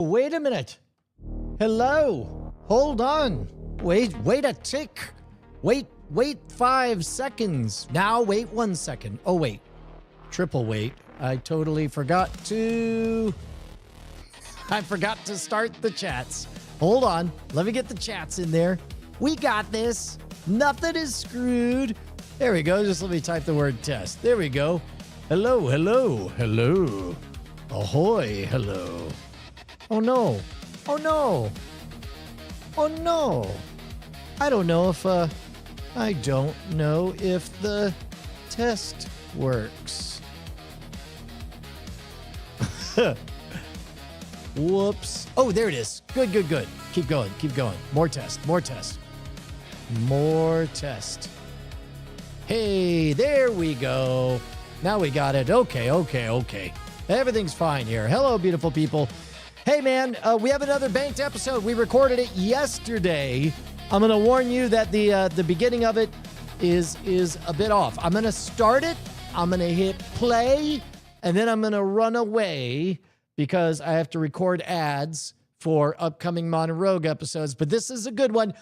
Wait a minute. Hello. Hold on. Wait a tick. Wait 5 seconds. Now wait 1 second. Oh, wait. Triple wait. I totally forgot to start the chats. Hold on. Let me get the chats in there. We got this. Nothing is screwed. There we go. Just let me type the word test. There we go. Hello, hello, hello. Ahoy, hello. Oh no. Oh no. Oh no. I don't know if the test works. Whoops. Oh, there it is. Good. Keep going. More test. Hey, there we go. Now we got it. Okay. Everything's fine here. Hello, beautiful people. Hey, man, we have another banked episode. We recorded it yesterday. I'm going to warn you that the beginning of it is a bit off. I'm going to start it. I'm going to hit play, and then I'm going to run away because I have to record ads for upcoming Modern Rogue episodes. But this is a good one.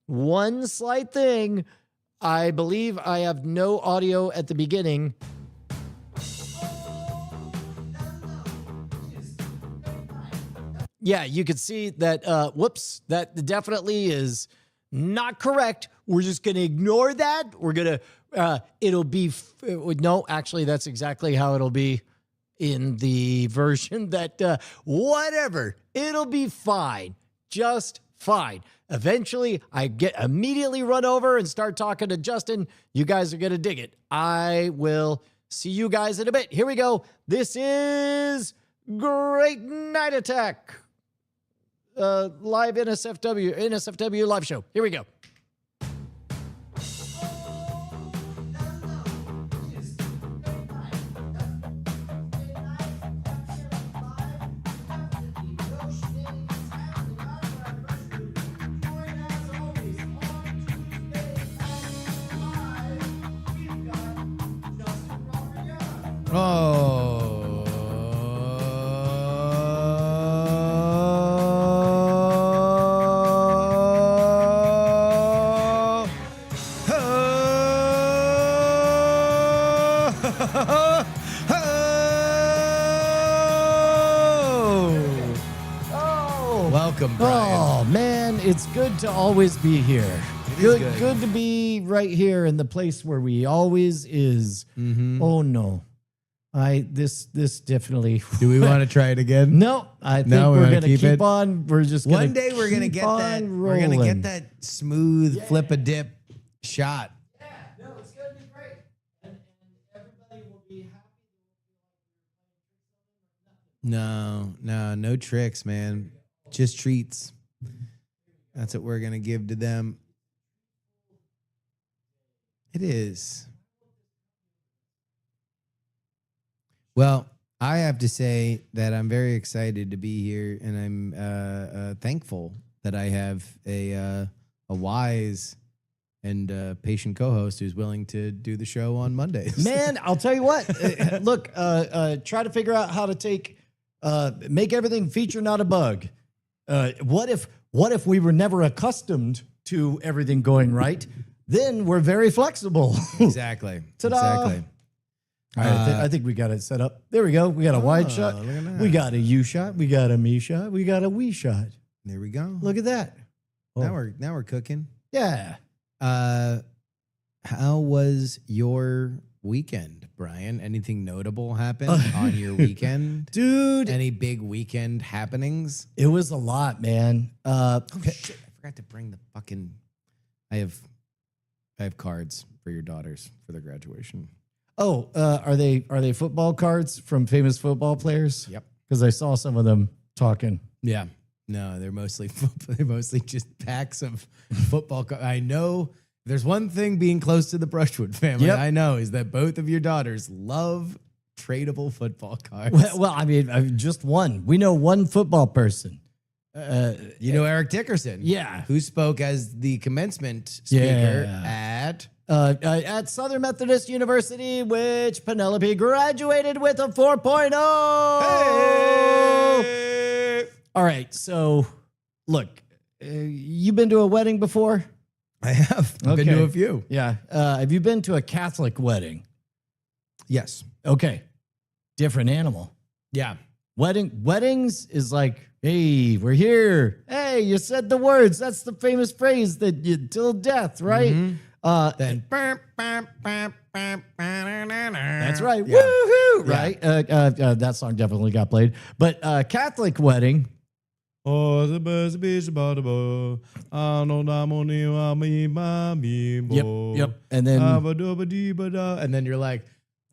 One slight thing. I believe I have no audio at the beginning. Yeah, you can see that, whoops, that definitely is not correct. We're just going to ignore that. We're going to, it'll be, no, actually, that's exactly how it'll be in the version that, whatever, it'll be fine, just fine. Eventually, I get immediately run over and start talking to Justin. You guys are going to dig it. I will see you guys in a bit. Here we go. This is Great Night Attack. Live NSFW live show. Here we go. Welcome, Brian. Oh, man, it's good to always be here. Good to be right here in the place where we always is. Mm-hmm. Oh, no. This definitely. Do we want to try it again? No, I think we're going to keep on. We're just going to One day we're going to get that. We're going to get that smooth flip a dip shot. Yeah, no, it's going to be great. And everybody will be happy. No tricks, man. Just treats. That's what we're going to give to them. It is. Well, I have to say that I'm very excited to be here, and I'm thankful that I have a wise and patient co-host who's willing to do the show on Mondays. Man, I'll tell you what. Look, try to figure out how to make everything feature, not a bug. What if we were never accustomed to everything going right? Then we're very flexible. Exactly. Ta-da! Exactly. All right, I think we got it set up. There we go. We got a wide shot. Look at that. We got a U shot. We got a me shot. We got a we shot. There we go. Look at that. Now we're cooking. Yeah. How was your weekend, Brian? Anything notable happen on your weekend? Dude. Any big weekend happenings? It was a lot, man. Shit, I forgot to bring the fucking I have cards for your daughters for their graduation. Oh, are they football cards from famous football players? Yep. Because I saw some of them talking. Yeah. No, they're mostly just packs of football cards. I know there's one thing being close to the Brushwood family. Yep. I know is that both of your daughters love tradable football cards. Well, I mean, just one. We know one football person. You know Eric Dickerson. Yeah. Who spoke as the commencement speaker at Southern Methodist University, which Penelope graduated with a 4.0. Hey! All right. So, look, you been to a wedding before? I have. I've been to a few. Yeah. Have you been to a Catholic wedding? Yes. Okay. Different animal. Yeah. Weddings is like, hey, we're here. Hey, you said the words. That's the famous phrase that you till death, right? Mm-hmm. Then that's right. Yeah. Woohoo! Right. That song definitely got played. But Catholic wedding. Yep. Yep. And then you're like,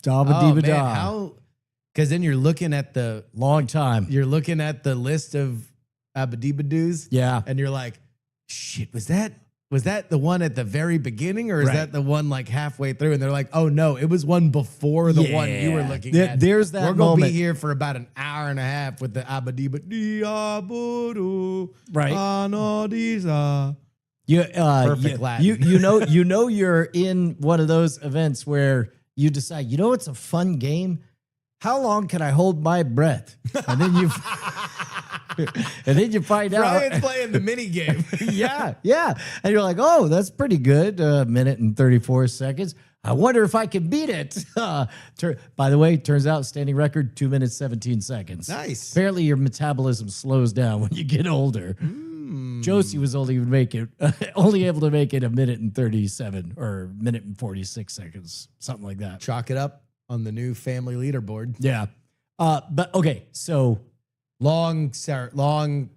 Dabba oh, Dee man, Da. how? Because then you're looking at the Long time. list of abadibadoos. Yeah. And you're like, shit, was that the one at the very beginning, or is Right. that the one like halfway through? And they're like, oh no, it was one before the one you were looking at. There's that We're gonna moment. be here for about an hour and a half with the abadibadi abudu. Right. Anodisa. Perfect Latin. You know you're in one of those events where you decide, you know, it's a fun game. How long can I hold my breath? And then you find out. Brian's playing the mini game. yeah. And you're like, oh, that's pretty good. A minute and 34 seconds. I wonder if I can beat it. By the way, turns out standing record, 2 minutes, 17 seconds. Nice. Apparently your metabolism slows down when you get older. Josie was only able to make it a minute and 37 or a minute and 46 seconds, something like that. Chalk it up on the new family leaderboard. Yeah. But okay, so long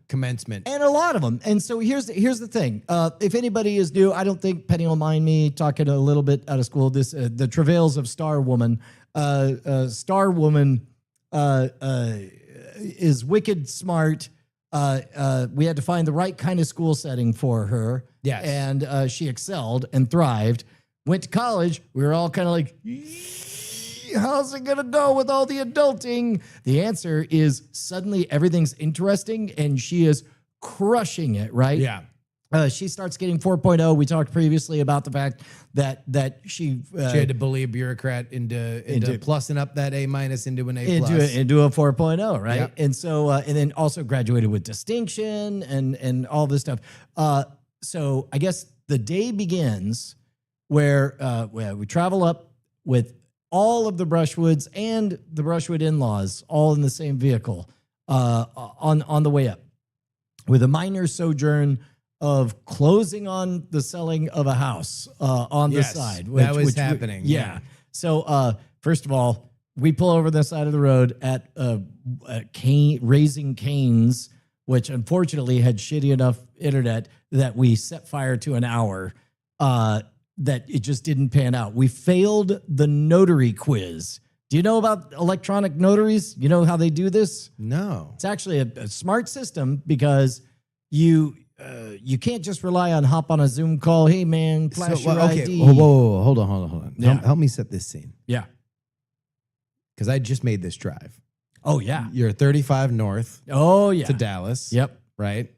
commencement. and a lot of them. And so here's the thing. If anybody is new, I don't think Penny will mind me talking a little bit out of school. This the travails of Star Woman. Star Woman is wicked smart. We had to find the right kind of school setting for her. Yes. And she excelled and thrived. Went to college. We were all kind of like, how's it going to go with all the adulting? The answer is suddenly everything's interesting and she is crushing it, right? Yeah. She starts getting 4.0. We talked previously about the fact that she had to bully a bureaucrat into plussing up that A- into an A+. into a 4.0, right? Yep. And so and then also graduated with distinction and all this stuff. So I guess the day begins where we travel up with all of the Brushwoods and the Brushwood in-laws all in the same vehicle on the way up with a minor sojourn of closing on the selling of a house on the side. That was happening. Yeah. So first of all, we pull over the side of the road at Raising Cane's, which unfortunately had shitty enough internet that we set fire to an hour that it just didn't pan out. We failed the notary quiz. Do you know about electronic notaries? You know how they do this? No. It's actually a smart system because you can't just rely on hop on a Zoom call. Hey man, flash your ID. Whoa. Hold on. Yeah. Help me set this scene. Yeah. Because I just made this drive. Oh yeah. You're 35 north Oh yeah. to Dallas. Yep. Right?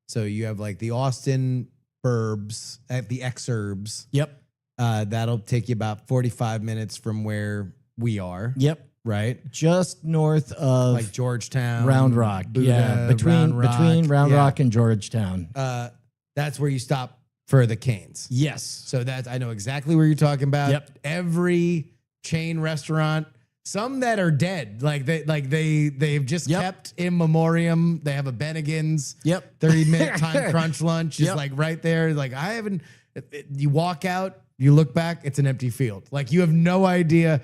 So you have like the Austin burbs at the exurbs. Yep. That'll take you about 45 minutes from where we are. Yep. Right? Just north of Like Georgetown. Round Rock. Buddha, Between Round Yeah. Rock and Georgetown. That's where you stop for the Canes. Yes. So I know exactly where you're talking about. Yep. Every chain restaurant, some that are dead, they've just Yep. kept in memoriam. They have a Bennigan's. Yep. 30-minute time crunch lunch, just Yep. like right there. Like I haven't. You walk out, you look back, it's an empty field. Like you have no idea.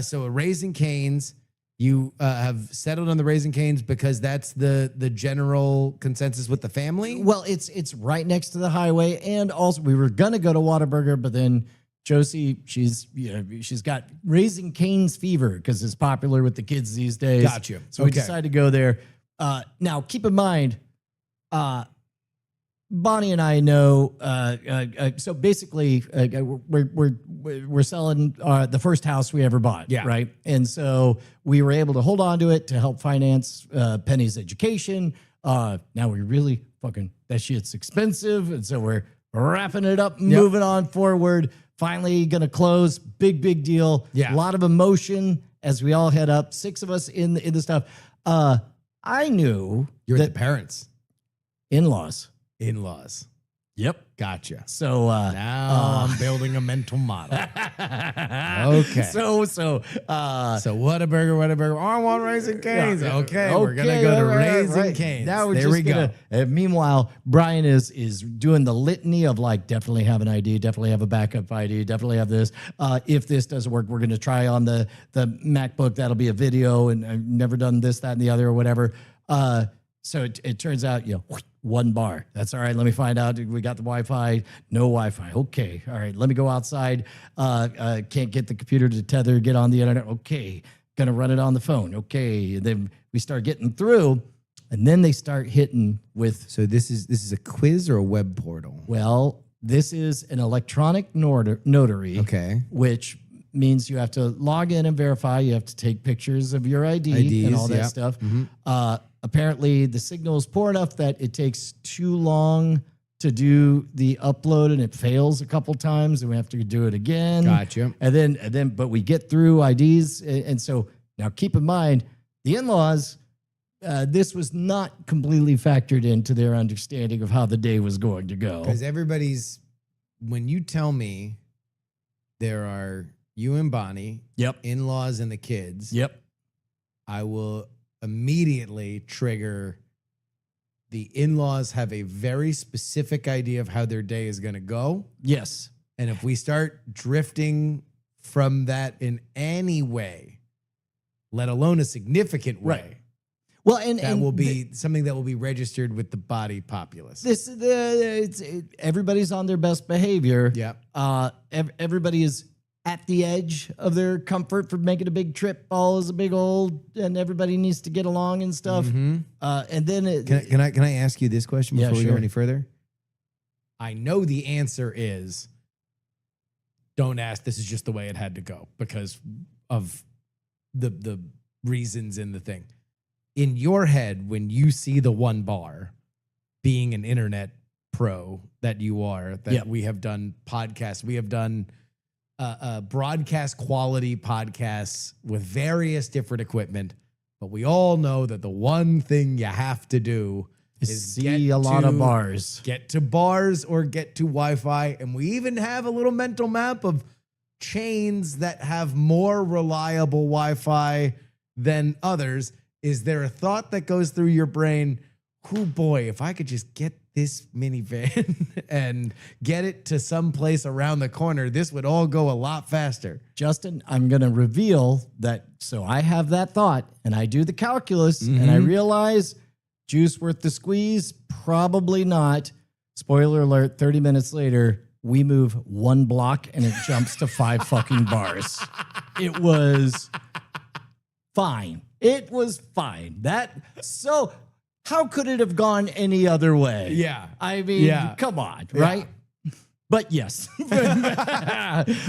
So a Raising Cane's, you have settled on the Raising Cane's because that's the general consensus with the family. Well, it's right next to the highway, and also we were gonna go to Whataburger, but then Josie, she's got Raising Cane's fever because it's popular with the kids these days. Got you. So we Okay. decided to go there. Now, keep in mind, Bonnie and I know. So basically, we're selling the first house we ever bought. Yeah. Right. And so we were able to hold on to it to help finance Penny's education. Now we really that shit's expensive, and so we're wrapping it up, moving on forward. Finally, gonna close. Big deal. Yeah. A lot of emotion as we all head up. 6 of us in the stuff. I knew You're that the parents, in-laws. in-laws. Yep. Gotcha. So Now I'm building a mental model. Okay. So So Whataburger. Oh, I want Raising Cane's. Yeah, Okay, we're gonna go to Raising Cane's. Now we're there just we go. Meanwhile, Brian is doing the litany of like, definitely have an ID, definitely have a backup ID, definitely have this. If this doesn't work, we're going to try on the MacBook. That'll be a video, and I've never done this, that, and the other, or whatever. So it turns out, one bar. That's all right. Let me find out. We got the Wi-Fi. No Wi-Fi. Okay. All right. Let me go outside. Can't get the computer to tether. Get on the internet. Okay. Gonna run it on the phone. Okay. And then we start getting through, and then they start hitting with. So this is a quiz or a web portal? Well, this is an electronic notary. Okay. Which means you have to log in and verify. You have to take pictures of your ID and all that stuff. Apparently, the signal is poor enough that it takes too long to do the upload, and it fails a couple times, and we have to do it again. Gotcha. And then, but we get through IDs, and so now keep in mind the in-laws. This was not completely factored into their understanding of how the day was going to go. Because when you tell me there are you and Bonnie, in-laws and the kids, I will immediately trigger the in-laws have a very specific idea of how their day is going to go. Yes. And if we start drifting from that in any way, let alone a significant way, right. Well, and that will be something that will be registered with the body populace. Everybody's on their best behavior. Yeah. Everybody is at the edge of their comfort for making a big trip. All is a big old, and everybody needs to get along and stuff. And then can I ask you this question before we sure. go any further? I know the answer is don't ask. This is just the way it had to go because of the reasons in the thing. In your head, when you see the one bar, being an internet pro that you are, that we have done podcasts, we have done broadcast quality podcasts with various different equipment, but we all know that the one thing you have to do is see a lot of bars. Get to bars or get to Wi-Fi. And we even have a little mental map of chains that have more reliable Wi-Fi than others. Is there a thought that goes through your brain, oh boy, if I could just get this minivan and get it to some place around the corner, this would all go a lot faster? Justin, I'm going to reveal that. So I have that thought and I do the calculus and I realize juice worth the squeeze? Probably not. Spoiler alert, 30 minutes later, we move one block and it jumps to 5 fucking bars. It was fine. It was fine. So how could it have gone any other way? Yeah. I mean, come on, right? But yes.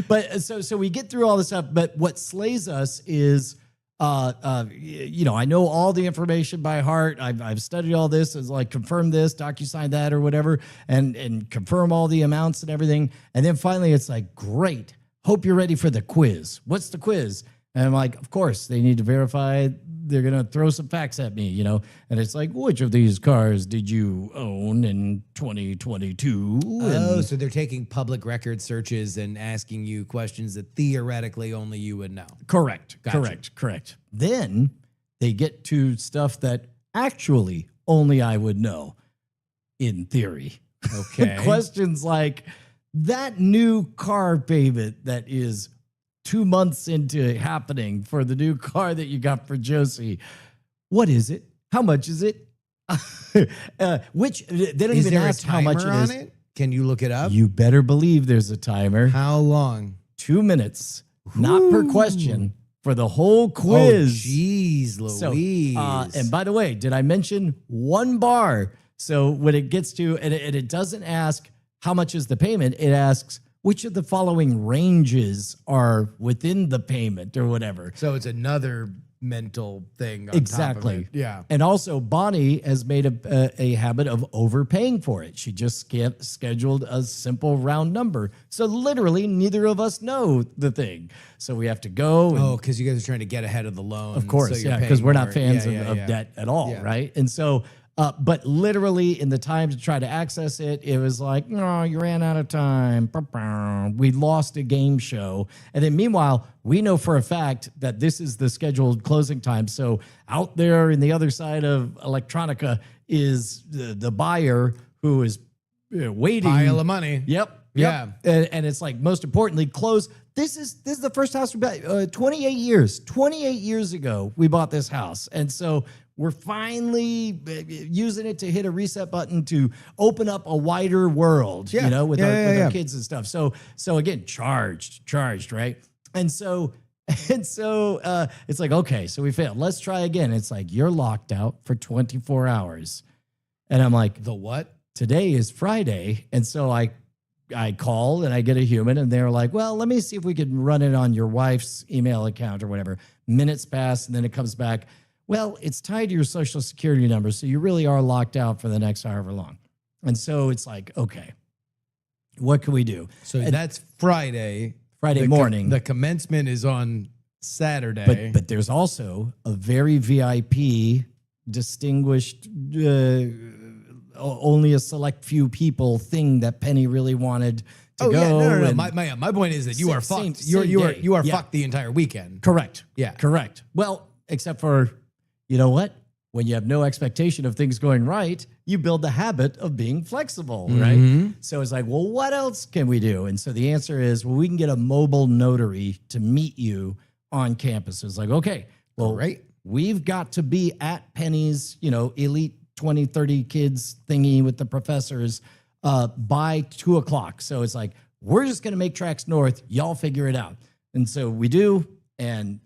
But so we get through all this stuff, but what slays us is I know all the information by heart. I've studied all this, as like confirm this, DocuSign that or whatever, and confirm all the amounts and everything. And then finally it's like, great. Hope you're ready for the quiz. What's the quiz? And I'm like, of course, they need to verify. They're going to throw some facts at me, and it's like, which of these cars did you own in 2022? Oh, so they're taking public record searches and asking you questions that theoretically only you would know. Correct. Gotcha. Correct. Then they get to stuff that actually only I would know in theory. Okay. Questions like that new car payment that is 2 months into happening for the new car that you got for Josie. What is it? How much is it? Which they don't Is even there ask a how much timer it is. on it? Can you look it up? You better believe there's a timer. How long? 2 minutes, not per question, for the whole quiz. Oh, jeez, Louise. So, and by the way, did I mention one bar? So when it gets to, and it doesn't ask how much is the payment, it asks which of the following ranges are within the payment or whatever. So it's another mental thing on Exactly. top of it. Yeah. And also, Bonnie has made a habit of overpaying for it. She just scheduled a simple round number. So literally, neither of us know the thing. So we have to go. Oh, because you guys are trying to get ahead of the loan. Of course, so you're yeah, because paying we're not more. fans Yeah, of yeah. debt at all, Yeah. right? And so, but literally in the time to try to access it, it was like, no, you ran out of time. We lost a game show. And then meanwhile, we know for a fact that this is the scheduled closing time. So out there in the other side of Electronica is the buyer who is waiting. Pile of money. Yep. Yeah. And it's like, most importantly, close. This is the first house we bought. 28 years. 28 years ago, we bought this house. And so we're finally using it to hit a reset button to open up a wider world, Yeah. you know, with Yeah. our kids and stuff. So again, charged, right? And so it's like, okay, so we failed. Let's try again. It's like, you're locked out for 24 hours. And I'm like, The what? today is Friday. And so I call and I get a human and they're like, well, let me see if we can run it on your wife's email account or whatever. Minutes pass and then it comes back. Well, it's tied to your social security number. So you really are locked out for the next however long. And so it's like, okay, what can we do? So that's Friday. Friday morning. The commencement is on Saturday. But there's also a very VIP, distinguished, only a select few people thing that Penny really wanted to go. No. and- My point is that you are Same- fucked. same You are day. Yeah. fucked the entire weekend. Correct. Yeah. Correct. Well, except for, you know what? When you have no expectation of things going right, you build the habit of being flexible, right? So it's like, well, what else can we do? And so the answer is, well, we can get a mobile notary to meet you on campus. It's like, okay, well, Great. we've got to be at Penny's, elite 20, 30 kids thingy with the professors by 2:00. So it's like, we're just going to make tracks north. Y'all figure it out. And so we do. And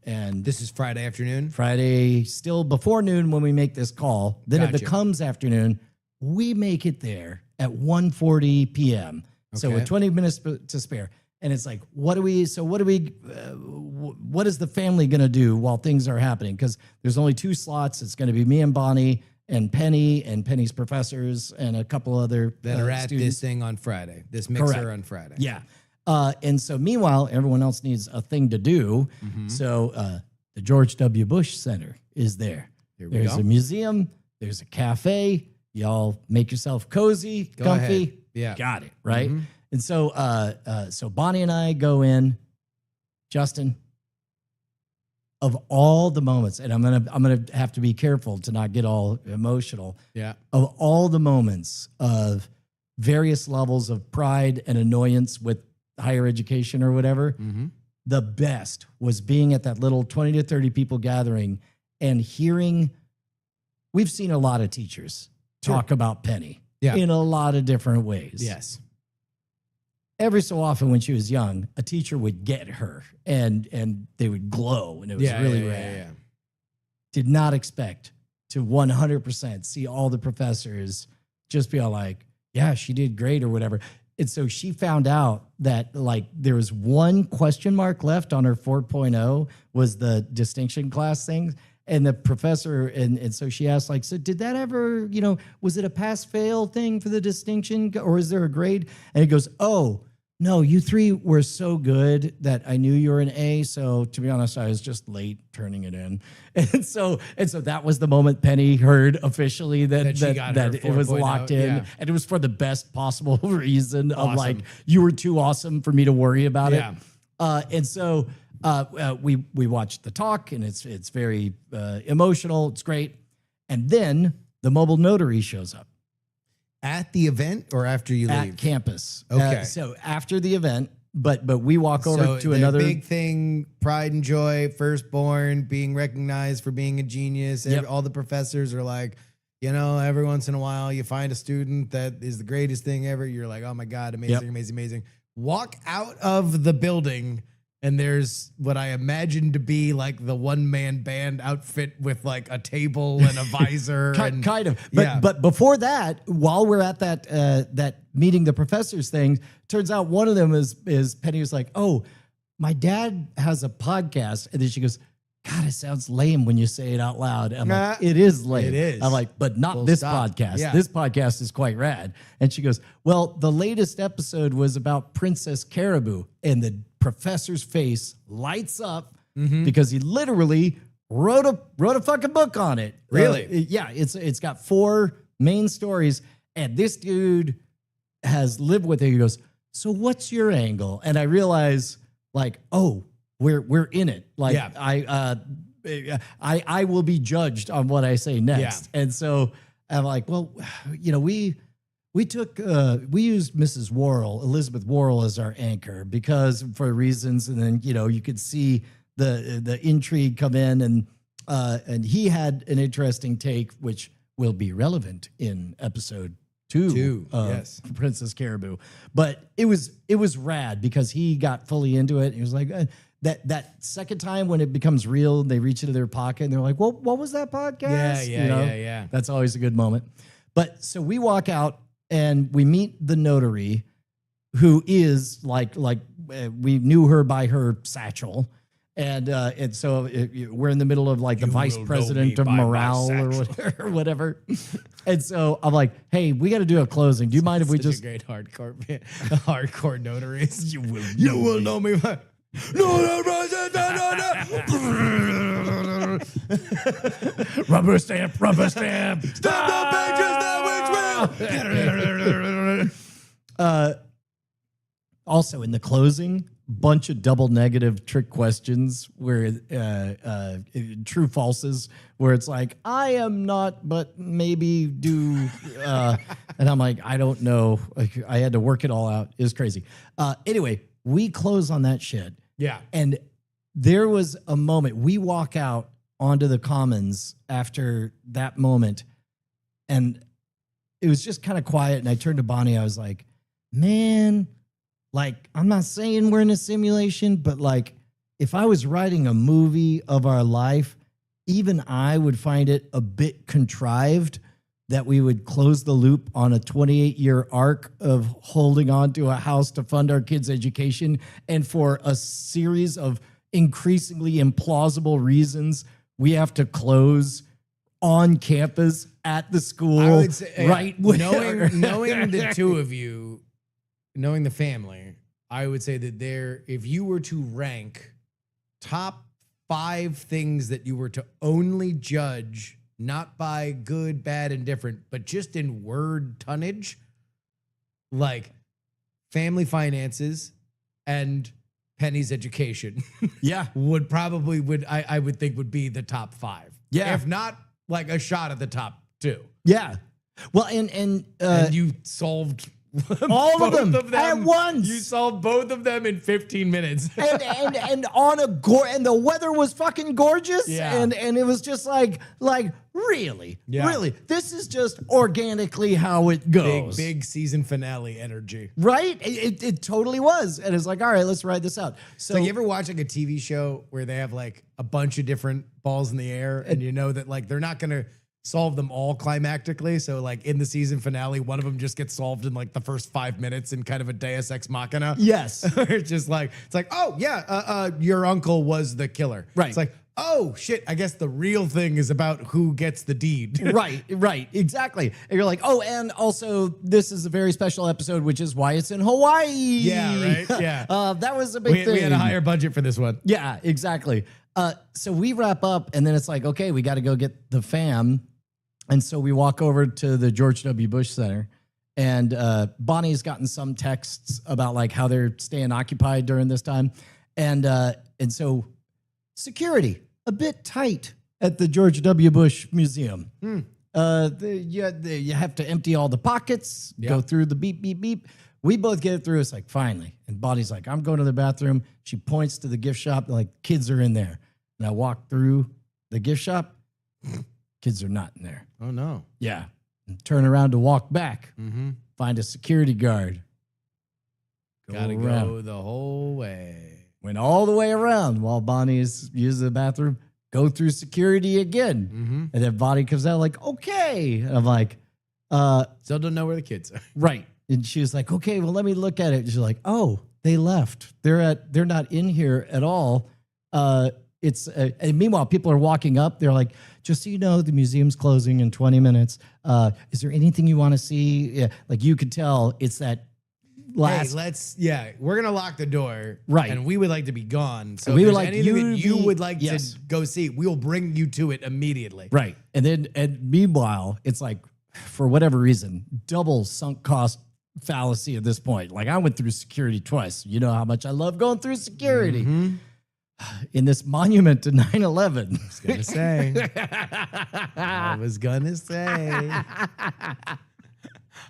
This is Friday afternoon. Friday, still before noon when we make this call. Then it Gotcha. becomes afternoon. We make it there at 1:40 p.m. So Okay. with 20 minutes to spare. And it's like, what is the family going to do while things are happening? Because there's only 2 slots. It's going to be me and Bonnie and Penny's professors and a couple other That are at students. this thing on Friday. This mixer Correct. on Friday. Yeah. And so meanwhile, everyone else needs a thing to do. So the George W. Bush Center is there. Here we There's go. a museum. There's a cafe. Y'all make yourself cozy, Go comfy. ahead. Yeah. Got it, right? And so so Bonnie and I go in. Justin, of all the moments, and I'm gonna have to be careful to not get all emotional. Yeah. Of all the moments of various levels of pride and annoyance with higher education or whatever, the best was being at that little 20 to 30 people gathering and hearing. We've seen a lot of teachers talk about Penny in a lot of different ways. Yes. Every so often when she was young, a teacher would get her and they would glow and it was really rad. Yeah. Did not expect to 100% see all the professors just be all like, yeah, she did great or whatever. And so she found out that like there was one question mark left on her 4.0 was the distinction class thing. And the professor, and so she asked, like, so did that ever, was it a pass fail thing for the distinction or is there a grade? And he goes, oh, no, you 3 were so good that I knew you were an A. So to be honest, I was just late turning it in. And so that was the moment Penny heard officially that she got her it was 4.0, locked in. yeah. And it was for the best possible reason of Awesome. like, you were too awesome for me to worry about Yeah. it. And so we watched the talk and it's very emotional. It's great. And then the mobile notary shows up. At the event or after you At leave? campus. Okay. So after the event, but we walk over So to the another big thing, pride and joy, firstborn, being recognized for being a genius. Yep. All the professors are like, every once in a while you find a student that is the greatest thing ever. You're like, oh my God, amazing, Yep. amazing, amazing. Walk out of the building and there's what I imagine to be like the one-man band outfit with like a table and a visor. and, kind of. Yeah. But before that, while we're at that meeting the professors thing, turns out one of them is Penny was like, oh, my dad has a podcast. And then she goes, God, it sounds lame when you say it out loud. I'm like, it is lame. It is. I'm like, but not Full this stop. podcast. Yeah. This podcast is quite rad. And she goes, well, the latest episode was about Princess Caribou. And the professor's face lights up because he literally wrote a fucking book on it. Really? Yeah. It's got 4 main stories. And this dude has lived with it. He goes, so what's your angle? And I realize, like, oh, we're in it. Like, I will be judged on what I say next. And so I'm like, well, you know, we used Mrs. Worrell, Elizabeth Worrell, as our anchor because for reasons, and then, you know, you could see the intrigue come in, and he had an interesting take, which will be relevant in episode 2 of Princess Caribou. But it was rad because he got fully into it. He was like, that second time when it becomes real, they reach into their pocket and they're like, well, what was that podcast? Yeah. That's always a good moment. But so we walk out and we meet the notary, who is like we knew her by her satchel. And so we're in the middle of like the vice president of morale or whatever. And so I'm like, hey, we got to do a closing. Do you mind if we just great hardcore notaries? You will know me by rubber stamp. Stop the pages that Also in the closing, bunch of double negative trick questions where true falses, where it's like, I am not, but maybe do. And I'm like, I don't know. Like, I had to work it all out. It was crazy. Anyway, we close on that shit. Yeah. And there was a moment, we walk out onto the commons after that moment, and it was just kind of quiet. And I turned to Bonnie. I was like, man, like, I'm not saying we're in a simulation, but like, if I was writing a movie of our life, even I would find it a bit contrived that we would close the loop on a 28-year arc of holding on to a house to fund our kids' education. And for a series of increasingly implausible reasons, we have to close on campus at the school. I would say, right? knowing the two of you, knowing the family, I would say that if you were to rank top 5 things that you were to only judge, not by good, bad, and different, but just in word tonnage, like family finances and Penny's education, Yeah. I would think would be the top 5. Yeah. If not like a shot at the top 2. Yeah. Well, and You solved all of both them at once. You solved both of them in 15 minutes. and on a and the weather was fucking gorgeous. Yeah. And it was just like really, Yeah. really, this is just organically how it goes. Big season finale energy. Right? It totally was. And it's like, all right, let's ride this out. So So you ever watch like a TV show where they have like a bunch of different balls in the air and you know that like they're not going to solve them all climactically. So like in the season finale, one of them just gets solved in like the first 5 minutes in kind of a Deus Ex Machina. yes. It's just like, oh yeah, your uncle was the killer. Right. It's like, oh shit, I guess the real thing is about who gets the deed. Right, exactly. And you're like, oh, and also this is a very special episode, which is why it's in Hawaii. Yeah, right. Yeah. That was a big thing. We had a higher budget for this one. Yeah, exactly. So we wrap up, and then it's like, okay, we got to go get the fam. And so we walk over to the George W. Bush Center, and Bonnie's gotten some texts about like how they're staying occupied during this time. And so security, a bit tight at the George W. Bush Museum. You have to empty all the pockets, go through the beep, beep, beep. We both get it through. It's like, finally. And Bonnie's like, I'm going to the bathroom. She points to the gift shop. Like, kids are in there. And I walk through the gift shop. Kids are not in there. Oh, no. Yeah. And turn around to walk back. Mm-hmm. Find a security guard. Gotta around. go the whole way. Went all the way around while Bonnie's using the bathroom. Go through security again. Mm-hmm. And then Bonnie comes out like, okay. And I'm like, Still don't know where the kids are. right. And she was like, okay, well, let me look at it. And she's like, oh, they left. They're not in here at all. it's and meanwhile, people are walking up. They're like, just so you know, the museum's closing in 20 minutes. Is there anything you want to see? Yeah, like you could tell it's that last. Hey, we're gonna lock the door, Right. And we would like to be gone. So we if would there's like anything you that to you be- would like yes. to go see, we'll bring you to it immediately. Right. And meanwhile, it's like, for whatever reason, double sunk cost fallacy at this point. Like I went through security twice. You know how much I love going through security. Mhm. In this monument to 9/11. I was gonna say.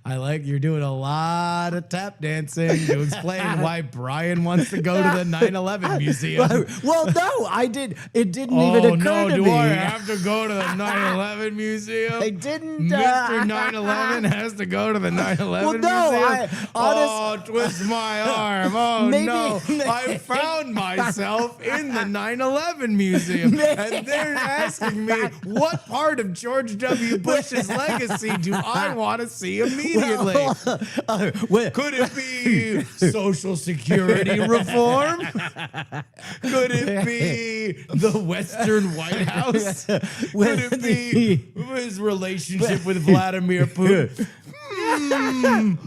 I like you're doing a lot of tap dancing to explain why Brian wants to go to the 9/11 museum. Well, no, I did. It didn't even occur to do me. I have to go to the 9/11 museum? I didn't. Mr. 9/11 has to go to the 9/11 Well, no, museum. Oh, twist my arm. Oh, Maybe- no. I found myself in the 9/11 museum. And they're asking me, what part of George W. Bush's legacy do I want to see immediately? Could it be Social Security reform? Could it be the Western White House? Could it be his relationship with Vladimir Putin?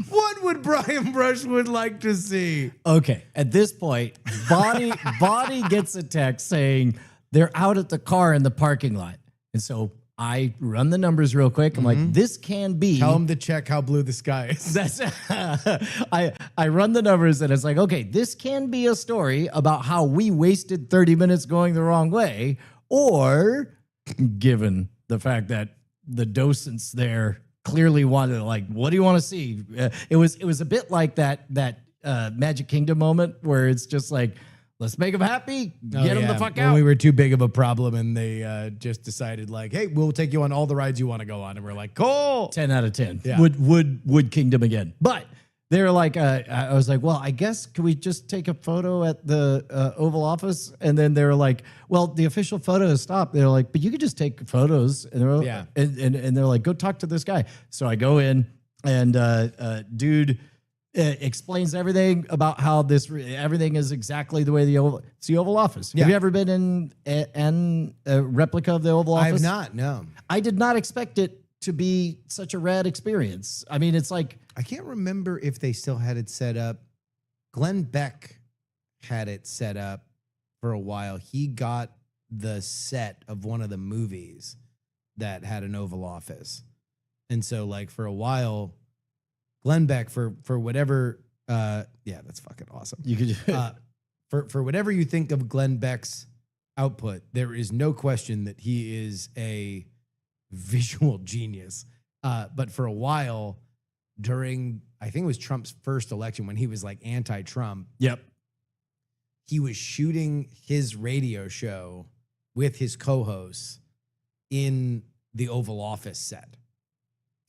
What would Brian Brushwood like to see? Okay, at this point, Bonnie gets a text saying they're out at the car in the parking lot, and so I run the numbers real quick. I'm like, this can be. Tell him to check how blue the sky is. That's I run the numbers and it's like, okay, this can be a story about how we wasted 30 minutes going the wrong way, or given the fact that the docents there clearly wanted, like, what do you want to see? It was a bit like that Magic Kingdom moment where it's just like, let's make them happy, get them the fuck when out. we were too big of a problem and they just decided like, hey, we'll take you on all the rides you want to go on. And we're like, cool. 10 out of 10. Yeah. Would Kingdom again. But they're like, I was like, well, I guess, can we just take a photo at the Oval Office? And then they were like, well, the official photo has stopped. They're like, but you could just take photos. And they're, Yeah. and they're like, go talk to this guy. So I go in and dude explains everything about how everything is exactly the way it's the Oval Office. Yeah. Have you ever been in a replica of the Oval I Office? have not, no. I did not expect it to be such a rad experience. I mean, it's like, I can't remember if they still had it set up. Glenn Beck had it set up for a while. He got the set of one of the movies that had an Oval Office. And so like for a while, Glenn Beck for whatever, yeah, that's fucking awesome. you could For whatever you think of Glenn Beck's output, there is no question that he is a visual genius. But for a while during, I think it was Trump's first election when he was like anti-Trump, Yep. he was shooting his radio show with his co-hosts in the Oval Office set.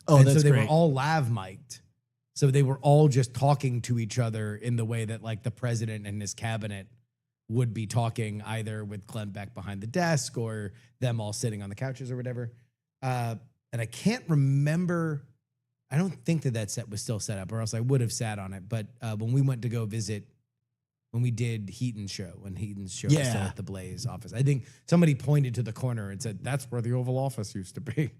Oh, and that's so they great. were all lav mic'd. So they were all just talking to each other in the way that like the president and his cabinet would be talking, either with Glenn Beck behind the desk or them all sitting on the couches or whatever. And I can't remember. I don't think that set was still set up, or else I would have sat on it. But when we went to go visit, when we did Heaton's show was still Yeah. at the Blaze office, I think somebody pointed to the corner and said, "That's where the Oval Office used to be."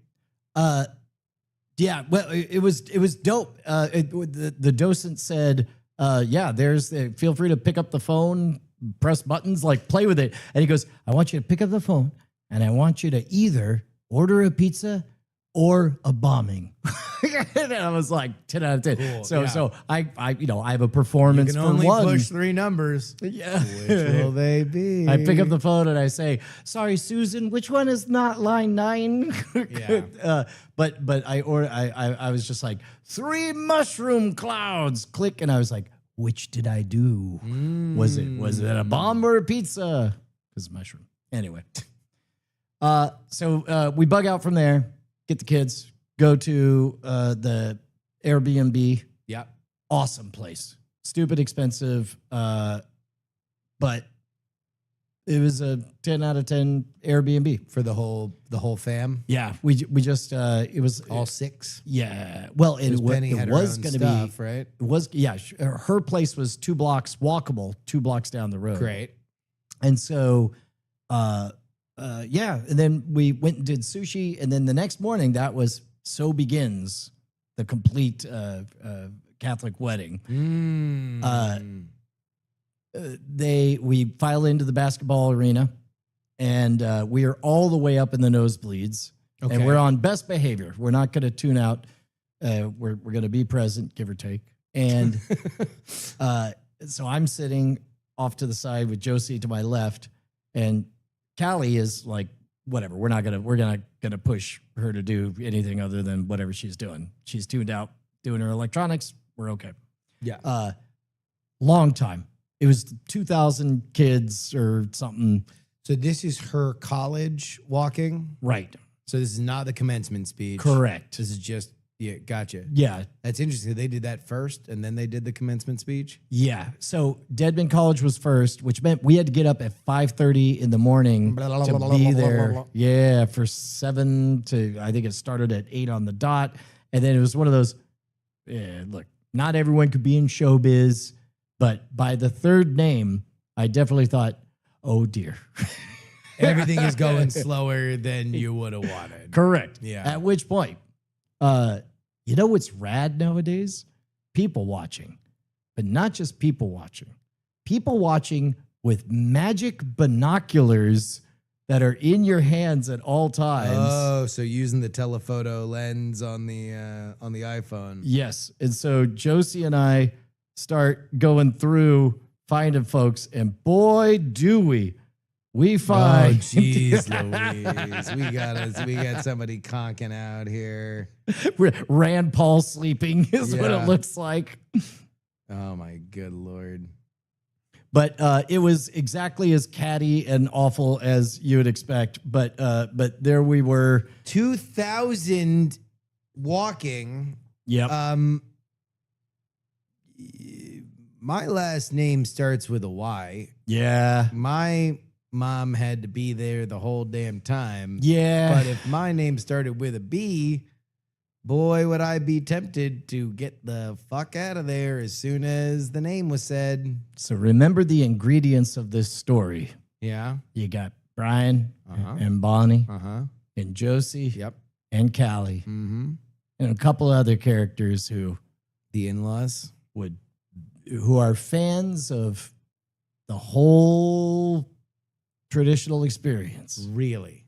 Yeah, well, it was dope. The docent said, yeah, feel free to pick up the phone, press buttons, like play with it. And he goes, I want you to pick up the phone and I want you to either order a pizza or a bombing. And I was like 10 out of 10. Cool, So yeah. so I have a performance You can for only one. push 3 numbers. Yeah. Which will they be? I pick up the phone and I say, "Sorry, Susan, which one is not line 9?" Yeah. But I was just like 3 mushroom clouds. Click, and I was like, "Which did I do? Was it a bomb or a pizza?" Because mushroom. Anyway, so we bug out from there, get the kids, go to the Airbnb. Yeah. Awesome place. Stupid expensive, but it was a 10 out of 10 Airbnb. For the whole fam? Yeah, we just it was All 6? yeah. Well, it Penny had her was own going to stuff, be right? It was her place was 2 blocks walkable, 2 blocks down the road. Great. And so yeah. And then we went and did sushi. And then the next morning, that was So Begins, the complete Catholic wedding. We file into the basketball arena, and we are all the way up in the nosebleeds. Okay. And we're on best behavior. We're not going to tune out. We're going to be present, give or take. And so I'm sitting off to the side with Josie to my left, and Callie is like, whatever. We're not gonna push her to do anything other than whatever she's doing. She's tuned out, doing her electronics. We're okay. Yeah. Long time. It was 2,000 kids or something. So this is her college walking. Right. So this is not the commencement speech. Correct. This is just, yeah, gotcha. Yeah. That's interesting. They did that first and then they did the commencement speech. Yeah. So Deadman College was first, which meant we had to get up at 5:30 in the morning to be there. Yeah, for 7 to, I think it started at 8 on the dot. And then it was one of those, look, not everyone could be in showbiz, but by the third name, I definitely thought, oh dear. Everything is going slower than you would have wanted. Correct. Yeah. At which point, you know what's rad nowadays? People watching, but not just people watching. People watching with magic binoculars that are in your hands at all times. Oh, so using the telephoto lens on the iPhone. Yes. And so Josie and I start going through finding folks, and boy, do we find. Oh, jeez, Louise. We got somebody conking out here. Rand Paul sleeping is what it looks like. Oh, my good Lord. But it was exactly as catty and awful as you would expect. But there we were. 2,000 walking. Yep. My last name starts with a Y. Yeah. My mom had to be there the whole damn time. Yeah. But if my name started with a B, boy, would I be tempted to get the fuck out of there as soon as the name was said. So remember the ingredients of this story. Yeah. You got Brian and Bonnie and Josie Yep. and Callie Mm-hmm. and a couple other characters who The in-laws. who are fans of the whole traditional experience. Really?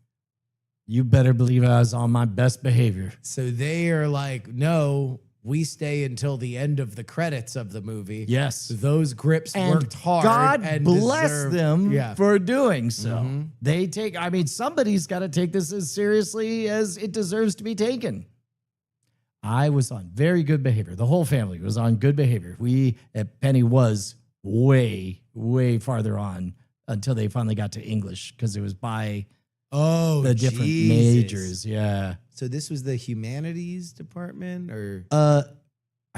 You better believe I was on my best behavior. So they are like, no, we stay until the end of the credits of the movie. Yes. Those grips And worked hard. God and bless deserve- them Yeah. for doing so. Mhm. They take, I mean, somebody's got to take this as seriously as it deserves to be taken. I was on very good behavior. The whole family was on good behavior. Penny was way, way farther on until they finally got to English because it was by the different majors. Yeah. So this was the humanities department, or I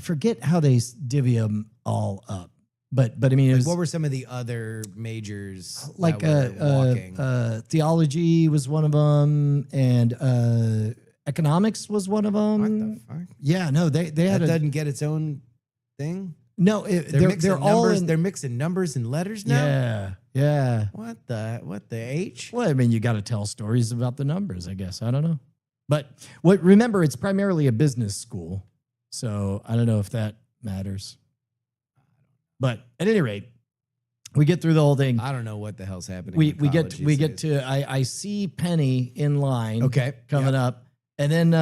forget how they divvy them all up, but I mean, it was what were some of the other majors? like that were walking? theology was one of them, and economics was one of them. What the fuck? Yeah, no, they That had doesn't get its own thing. no. They're all numbers. in. They're mixing numbers and letters now. Yeah. What the H? Well, I mean, you got to tell stories about the numbers, I guess. I don't know. But remember, it's primarily a business school. So I don't know if that matters. But at any rate, we get through the whole thing. I don't know what the hell's happening. We in get college we these get days. to I see Penny in line coming Yep. up. And then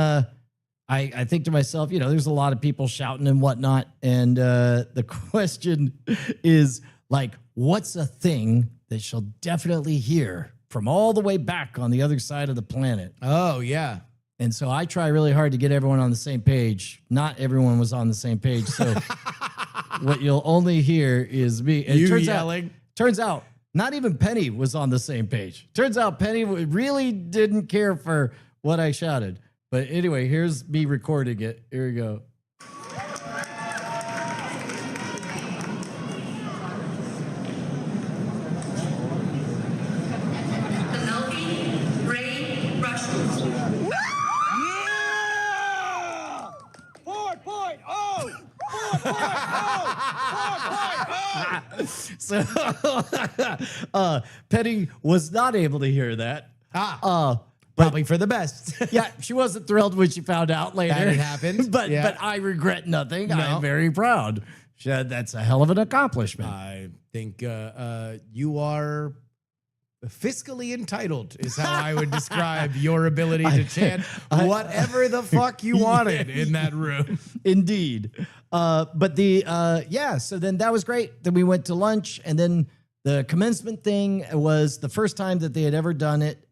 I think to myself, there's a lot of people shouting and whatnot. And the question is like, what's a thing that she'll definitely hear from all the way back on the other side of the planet? Oh yeah. And so I try really hard to get everyone on the same page. Not everyone was on the same page. So what you'll only hear is me. And You it turns yelling. Turns out not even Penny was on the same page. Turns out Penny really didn't care for what I shouted. But anyway, here's me recording it. Here we go. So Penny was not able to hear that. Probably for the best. Yeah, she wasn't thrilled when she found out later. That it happened. But Yeah. but I regret nothing. No. I'm very proud. That's a hell of an accomplishment. I think you are fiscally entitled is how I would describe your ability to chant whatever the fuck you wanted in that room. Indeed. But so then that was great. Then we went to lunch, and then the commencement thing was the first time that they had ever done it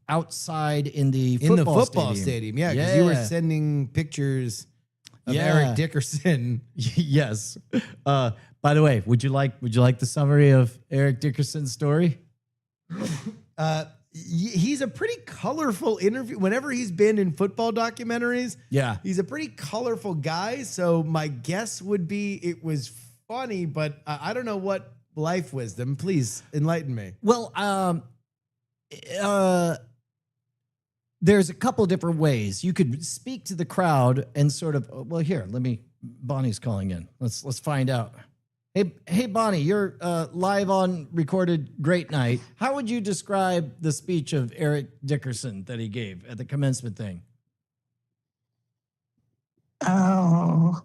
outside in the football stadium. Yeah, because you were sending pictures of Eric Dickerson. Yes. By the way, would you like the summary of Eric Dickerson's story? He's a pretty colorful interview. Whenever he's been in football documentaries, he's a pretty colorful guy. So my guess would be it was funny, but I don't know what life wisdom. Please enlighten me. Well, there's a couple different ways you could speak to the crowd and sort of. Well, here, Bonnie's calling in. Let's find out. Hey, Bonnie, you're live on recorded Great Night. How would you describe the speech of Eric Dickerson that he gave at the commencement thing? Oh.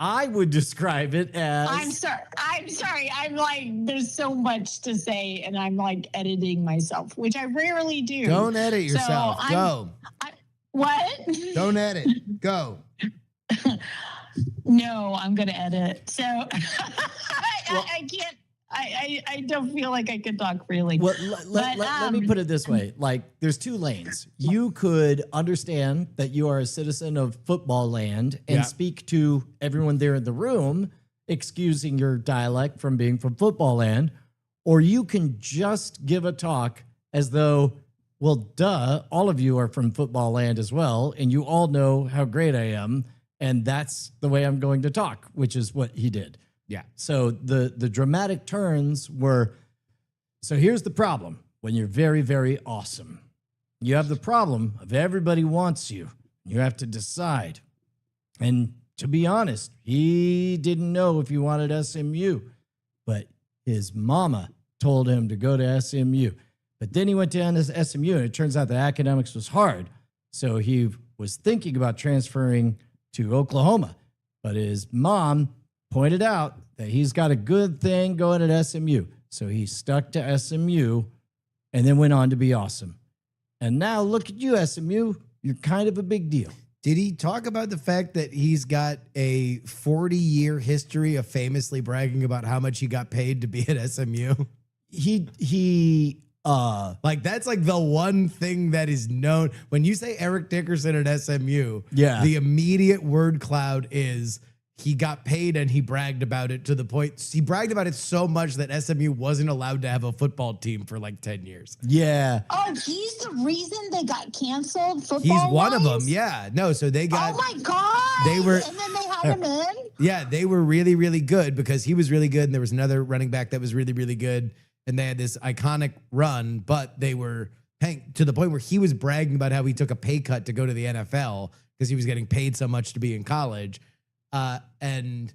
I would describe it as. I'm sorry. I'm like, there's so much to say, and I'm like editing myself, which I rarely do. Don't edit yourself. Go. What? Don't edit. Go. No, I'm going to edit. So I can't. I don't feel like I can talk freely. Well, let me put it this way. Like, there's two lanes. You could understand that you are a citizen of football land and speak to everyone there in the room, excusing your dialect from being from football land, or you can just give a talk as though, well, duh, all of you are from football land as well, and you all know how great I am, and that's the way I'm going to talk, which is what he did. Yeah. So the dramatic turns were, so here's the problem when you're very, very awesome. You have the problem of everybody wants you. You have to decide. And to be honest, he didn't know if he wanted SMU, but his mama told him to go to SMU. But then he went to SMU, and it turns out that academics was hard. So he was thinking about transferring to Oklahoma, but his mom pointed out that he's got a good thing going at SMU. So he stuck to SMU and then went on to be awesome. And now look at you, SMU. You're kind of a big deal. Did he talk about the fact that he's got a 40-year history of famously bragging about how much he got paid to be at SMU? Like, that's like the one thing that is known. When you say Eric Dickerson at SMU, the immediate word cloud is he got paid, and he bragged about it to the point. He bragged about it so much that SMU wasn't allowed to have a football team for like 10 years. Yeah. Oh, he's the reason they got canceled football. He's one of them. Yeah. No, so they got. Oh my God. They were. And then they had him in. Yeah, they were really, really good because he was really good, and there was another running back that was really, really good, and they had this iconic run, but they were to the point where he was bragging about how he took a pay cut to go to the NFL because he was getting paid so much to be in college. Then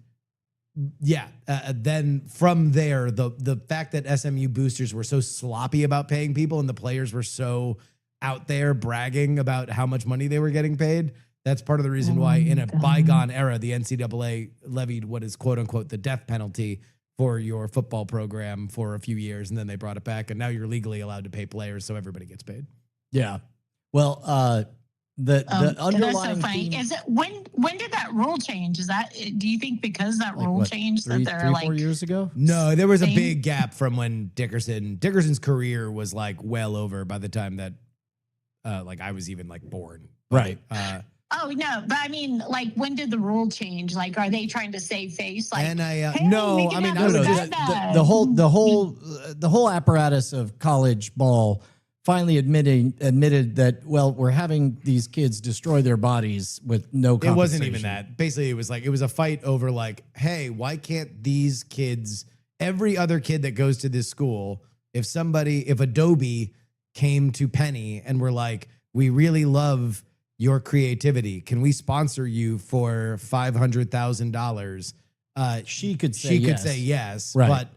from there, the fact that SMU boosters were so sloppy about paying people and the players were so out there bragging about how much money they were getting paid, that's part of the reason why in a bygone era, the NCAA levied what is quote unquote the death penalty for your football program for a few years. And then they brought it back, and now you're legally allowed to pay players. So everybody gets paid. Yeah. Well, the underlying that's so funny. theme, Is it when did that rule change? Is that, do you think because that rule changed that they're like 4 years ago? No, there was a big gap from when Dickerson's career was like well over by the time that like I was even like born. Right. Oh no, but I mean, like, when did the rule change? Like, are they trying to save face? Like, and no, I mean, the whole apparatus of college ball finally admitted that, well, we're having these kids destroy their bodies with no compensation. It wasn't even that. Basically, it was a fight over like, hey, why can't these kids every other kid that goes to this school, if Adobe came to Penny and were like, we really love your creativity, can we sponsor you for $500,000? She could say she yes. could say yes, Right. but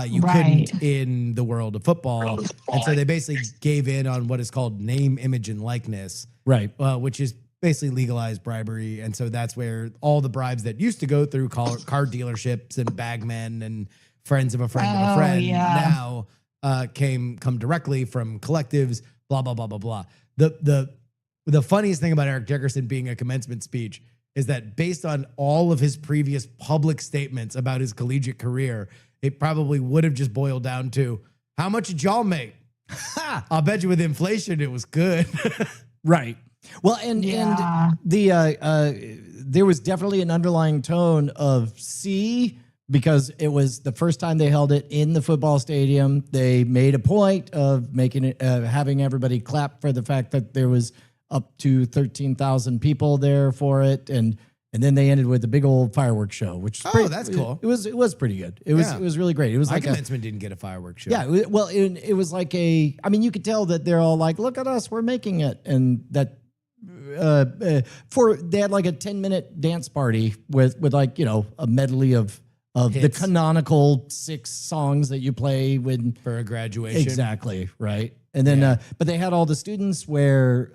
you couldn't in the world of football. And so they basically gave in on what is called name, image, and likeness, Right. which is basically legalized bribery. And so that's where all the bribes that used to go through car dealerships and bagmen and friends of a friend of a friend now come directly from collectives, blah, blah, blah, blah, blah. The funniest thing about Eric Dickerson being a commencement speech is that based on all of his previous public statements about his collegiate career, it probably would have just boiled down to, how much did y'all make? I'll bet you with inflation, it was good. Right. Well, and the there was definitely an underlying tone of C, because it was the first time they held it in the football stadium. They made a point of making it, having everybody clap for the fact that there was up to 13,000 people there for it, and then they ended with a big old fireworks show, which is that's cool. It was pretty good. It was really great. It was My like commencement didn't get a fireworks show. Yeah, well, it was like I mean, you could tell that they're all like, look at us, we're making it. And that they had like a 10-minute dance party with like, a medley of the canonical 6 songs that you play for a graduation. Exactly, right. And then, but they had all the students wear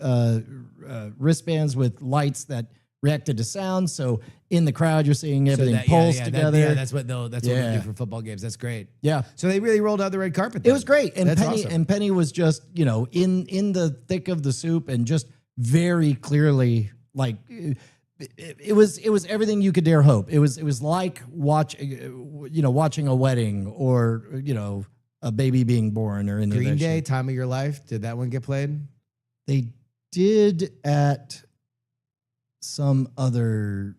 wristbands with lights that reacted to sound. So in the crowd, you're seeing everything pulse together. That's what they do for football games. That's great. Yeah. So they really rolled out the red carpet. It was great. And That's Penny awesome. and Penny was just, in the thick of the soup, and just very clearly like it was everything you could dare hope. It was like watching a wedding, or a baby being born, or in the Green Day, Time of Your Life. Did that one get played? They did at some other.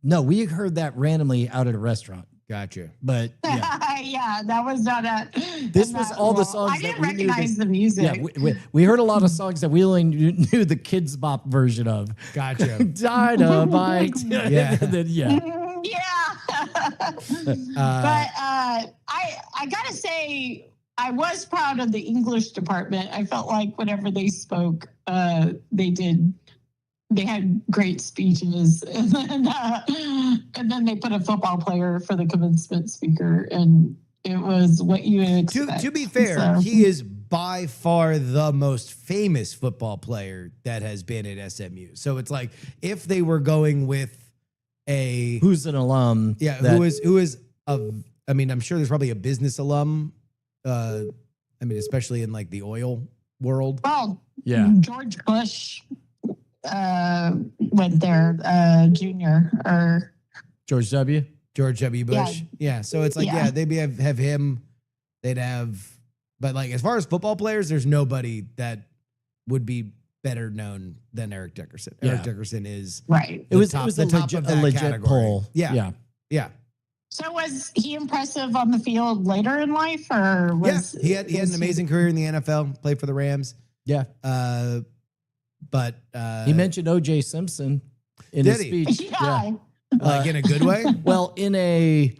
No, we heard that randomly out at a restaurant. Gotcha. But yeah, yeah, that was not a. This was all the songs I didn't that we knew recognize the music. Yeah, we heard a lot of songs that we only knew the Kids Bop version of. Gotcha. Dynamite. Yeah. Then, yeah. But I gotta say, I was proud of the English department. I felt like whenever they spoke, they had great speeches, and then they put a football player for the commencement speaker, and it was what you would expect. To be fair, he is by far the most famous football player that has been at SMU. So it's like, if they were going with who's an alum, who is I'm sure there's probably a business alum. Especially in like the oil world. Well, yeah, George Bush went there, junior, or George W. Bush. Yeah. So it's like, they'd have him. They'd have, but like, as far as football players, there's nobody that would be better known than Eric Dickerson. Yeah. Eric Dickerson is right. It was a legit poll. Yeah. So was he impressive on the field later in life, or was he had an amazing career in the NFL, played for the Rams. Yeah. But he mentioned O.J. Simpson in his speech. Yeah. Like in a good way? Well, and I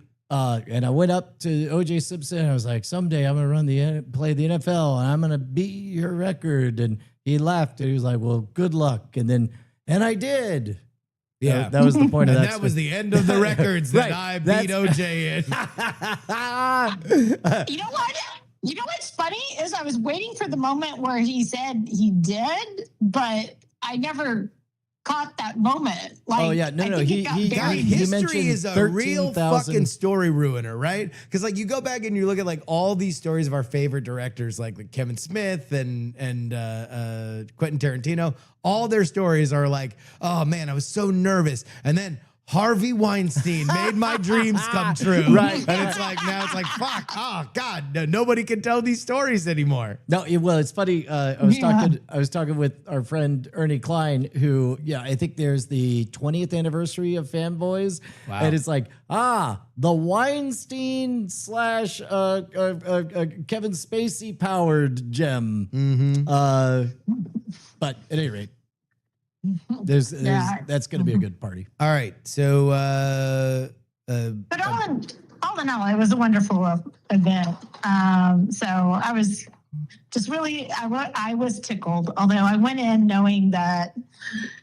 went up to O.J. Simpson, and I was like, someday I'm going to play the NFL, and I'm going to beat your record. And he laughed, and he was like, well, good luck. And I did. Yeah. That was the point of that. And that was the end of the records that I beat OJ in. You know what? You know what's funny is I was waiting for the moment where he said he did, but I never caught that moment. Like, History is a real fucking story ruiner, right? Because like, you go back and you look at like all these stories of our favorite directors, like Kevin Smith and Quentin Tarantino. All their stories are like, oh man, I was so nervous, and then Harvey Weinstein made my dreams come true. Right. And it's like, now it's like, fuck, oh God, nobody can tell these stories anymore. No, it's funny. I was talking with our friend Ernie Klein, who, I think there's the 20th anniversary of Fanboys. Wow. And it's like, the Weinstein / Kevin Spacey powered gem. Mm-hmm. But at any rate, that's going to be a good party. All right. So, but all in all, it was a wonderful event. So I was just really, I was tickled, although I went in knowing that,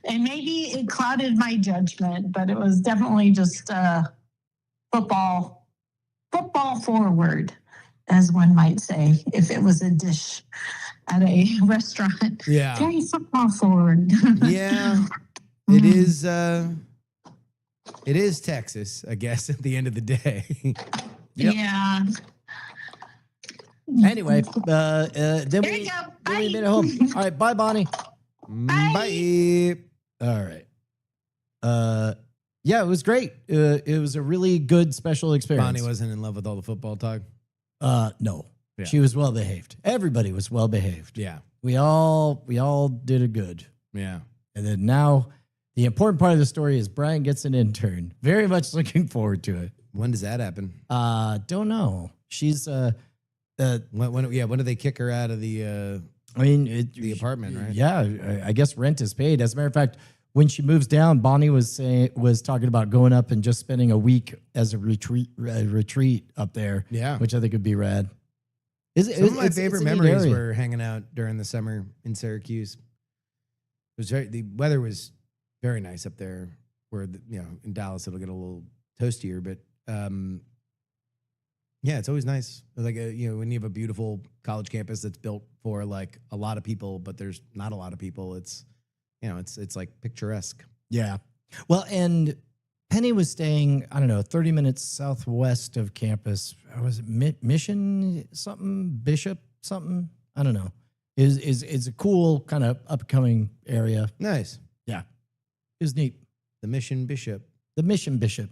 and maybe it clouded my judgment, but it was definitely just football forward, as one might say, if it was a dish at a restaurant. Yeah. Very football forward. Yeah. It is Texas, I guess, at the end of the day. Yep. Yeah. Anyway, then There we you go. then we Bye. made it home. All right, bye, Bonnie. Bye. All right. Yeah, it was great. It was a really good special experience. Bonnie wasn't in love with all the football talk. No. Yeah. She was well behaved. Everybody was well behaved. Yeah. We all did a good. Yeah. And then now the important part of the story is Brian gets an intern. Very much looking forward to it. When does that happen? Don't know. She's When do they kick her out of the I mean the apartment, right? Yeah, I guess rent is paid. As a matter of fact, when she moves down, Bonnie was talking about going up and just spending a week as a retreat up there. Yeah. Which I think would be rad. Some of my favorite memories were hanging out during the summer in Syracuse. It was the weather was very nice up there. Where in Dallas it'll get a little toastier, but yeah, it's always nice. Like when you have a beautiful college campus that's built for like a lot of people, but there's not a lot of people. It's it's like picturesque. Yeah. Well, and Penny was staying, I don't know, 30 minutes southwest of campus. Was it Mission something, Bishop something? I don't know. Is a cool kind of upcoming area. Nice. Yeah. It was neat. The Mission Bishop. The Mission Bishop.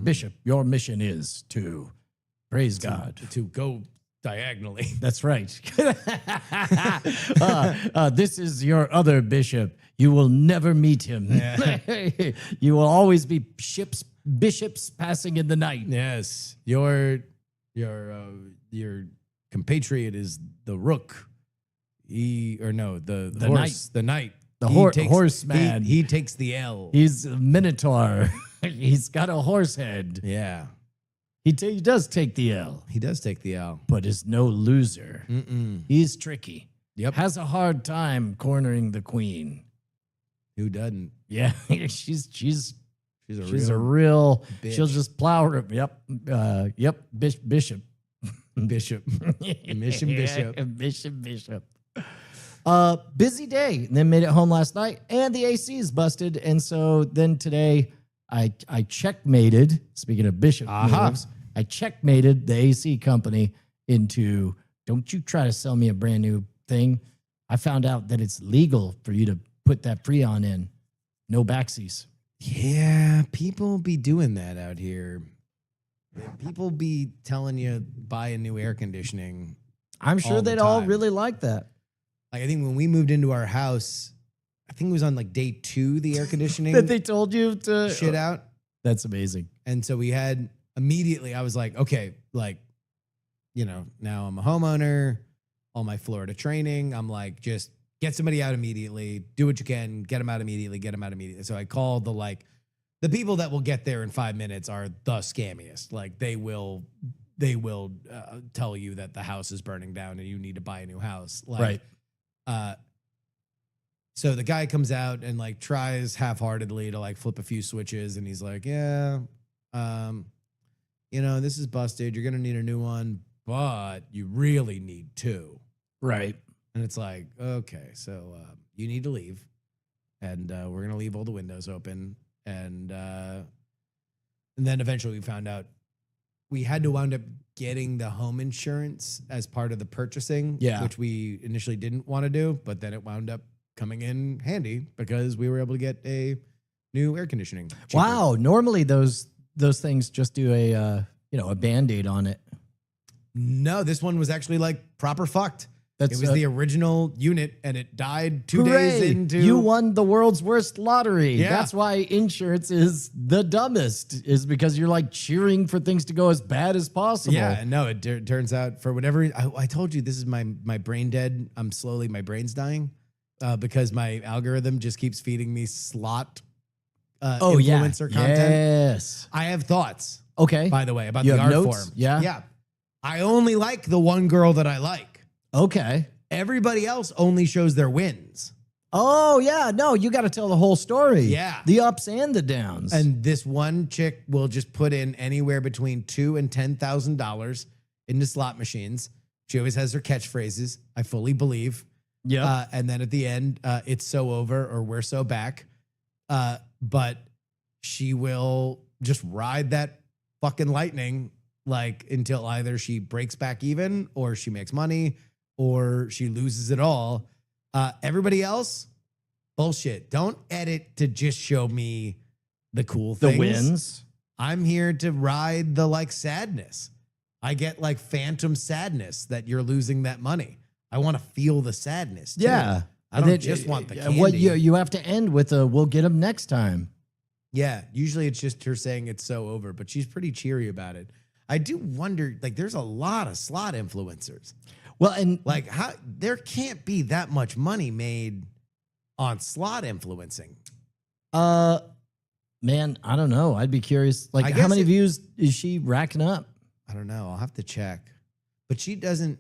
Bishop, your mission is to praise God. To go diagonally. That's right. This is your other bishop. You will never meet him. Yeah. You will always be bishops passing in the night. Yes. Your compatriot is the rook. The horse. The knight. The horseman. He takes the L. He's a minotaur. He's got a horse head. Yeah. He does take the L, He does take the L. but is no loser. Mm-mm. He's tricky. Yep. Has a hard time cornering the queen. Who doesn't? Yeah, she's She's a real. bitch. She'll just plow her. Yep. Bishop. Bishop. Mission Bishop. Bishop. Busy day. And then made it home last night, and the AC is busted. And so then today, I checkmated. Speaking of Bishop moves, I checkmated the AC company into. Don't you try to sell me a brand new thing. I found out that it's legal for you to put that Freon in. No backsies. Yeah, people be doing that out here. People be telling you buy a new air conditioning. I'm sure all the they'd all time. really like that. Like I think when we moved into our house, I think it was on like day 2, the air conditioning That they told you to shit out. That's amazing. And so we had immediately, I was like, okay, like, now I'm a homeowner, all my Florida training. I'm like, just get somebody out immediately, do what you can, get them out immediately. So I called the people that will get there in 5 minutes are the scammiest. Like they will tell you that the house is burning down and you need to buy a new house. Like, Right. So the guy comes out and like tries half-heartedly to like flip a few switches, and he's like, "Yeah, this is busted. You're gonna need a new one, but you really need 2." Right. And it's like, okay, so you need to leave, and we're gonna leave all the windows open, and then eventually we found out we had to wind up getting the home insurance as part of the purchasing, which we initially didn't want to do, but then it wound up coming in handy because we were able to get a new air conditioning. cheaper. Wow. Normally those things just do a Band-Aid on it. No, this one was actually like proper fucked. It was the original unit, and it died 2 hooray, days into. You won the world's worst lottery. Yeah. That's why insurance is the dumbest, is because you're like cheering for things to go as bad as possible. Yeah, no, it turns out for whatever. I told you this is my brain dead. My brain's dying because my algorithm just keeps feeding me slot influencer content. Yes. I have thoughts. Okay. by the way, about You the have art notes? form. Yeah. Yeah. I only like the one girl that I like. Okay. Everybody else only shows their wins. Oh, yeah. No, you got to tell the whole story. Yeah. The ups and the downs. And this one chick will just put in anywhere between $2,000 and $10,000 into slot machines. She always has her catchphrases. I fully believe. yeah. And then at the end, it's so over or we're so back. But she will just ride that fucking lightning like until either she breaks back even or she makes money or she loses it all. Everybody else, bullshit. Don't edit to just show me the cool the things. wins. I'm here to ride the like sadness. I get like phantom sadness that you're losing that money. I want to feel the sadness. Too. Yeah. I don't just want the candy. What you have to end with a we'll get them next time. Yeah, usually it's just her saying it's so over, but she's pretty cheery about it. I do wonder, like, there's a lot of slot influencers. Well, and Like, how there can't be that much money made on slot influencing. man, I don't know. I'd be curious. I Like, how guess many views is she racking up? I don't know. I'll have to check. But she doesn't,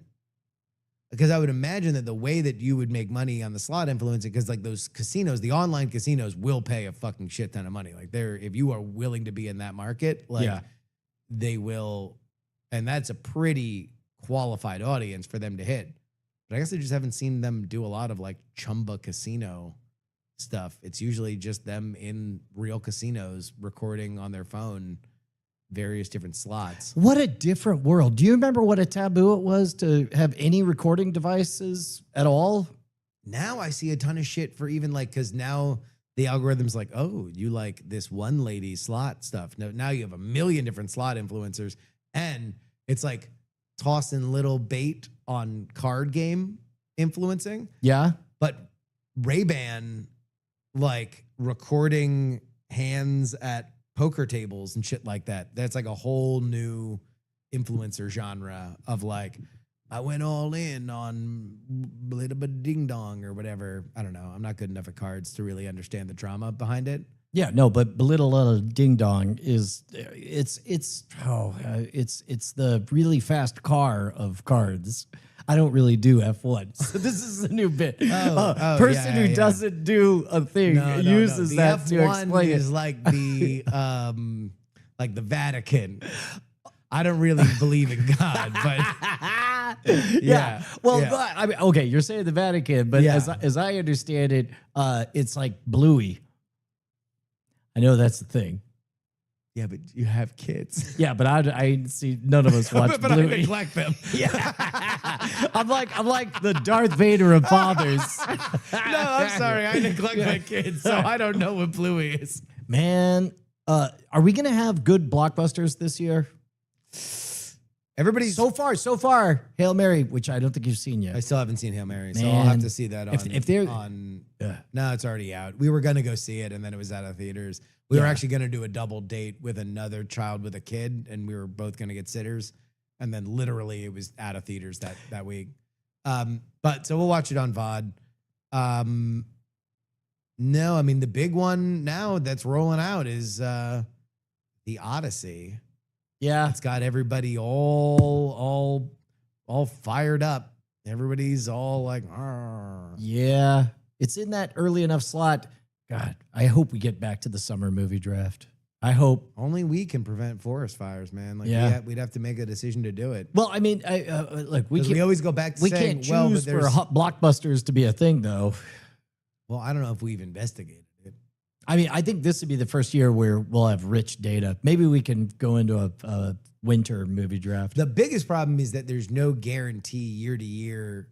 because I would imagine that the way that you would make money on the slot influencing, because like those casinos, the online casinos will pay a fucking shit ton of money. Like if you are willing to be in that market, like Yeah. they will, and that's a pretty qualified audience for them to hit. But I guess I just haven't seen them do a lot of like Chumba casino stuff. It's usually just them in real casinos recording on their phone various different slots. What a different world. Do you remember what a taboo it was to have any recording devices at all? Now I see a ton of shit for even like, because now the algorithm's like, oh, you like this one lady slot stuff. Now you have a million different slot influencers. And it's like tossing little bait on card game influencing. Yeah. But Ray-Ban, like recording hands at poker tables and shit like that. That's like a whole new influencer genre of like, I went all in on little bit ding dong or whatever. I don't know. I'm not good enough at cards to really understand the drama behind it. Yeah, no, but Belittle Ding Dong is it's the really fast car of cards. I don't really do F1. So this is a new bit. Person who doesn't do a thing uses The that F1 to explain is it. like the like the Vatican. I don't really believe in God, but Yeah. Well, yeah. I mean, okay, you're saying the Vatican, but Yeah. as I understand it, it's like Bluey. I know that's the thing. yeah, but you have kids. Yeah, but I see none of us watch but I Bluey. neglect them. Yeah. I'm like the Darth Vader of fathers. No, I'm sorry. I neglect my kids, so I don't know what Bluey is. Man, are we gonna have good blockbusters this year? Everybody's So far, Hail Mary, which I don't think you've seen yet. I still haven't seen Hail Mary, so I'll have Man. to see that on. If they're- No, it's already out. We were gonna go see it, and then it was out of theaters. We were Yeah. actually gonna do a double date with another child with a kid, and we were both gonna get sitters. And then literally, it was out of theaters that week. But so we'll watch it on VOD. No, I mean the big one now that's rolling out is the Odyssey. Yeah. It's got everybody all fired up. Everybody's all like, "Arr." Yeah. It's in that early enough slot. God, I hope we get back to the summer movie draft. I hope. Only we can prevent forest fires, man. Like, Yeah. we'd have to make a decision to do it. Well, I mean, look, we 'Cause can't. we always go back to We saying, can't well, but choose for there's, blockbusters to be a thing, though. well, I don't know if we've investigated it. I mean, I think this would be the first year where we'll have rich data. Maybe we can go into a winter movie draft. The biggest problem is that there's no guarantee year to year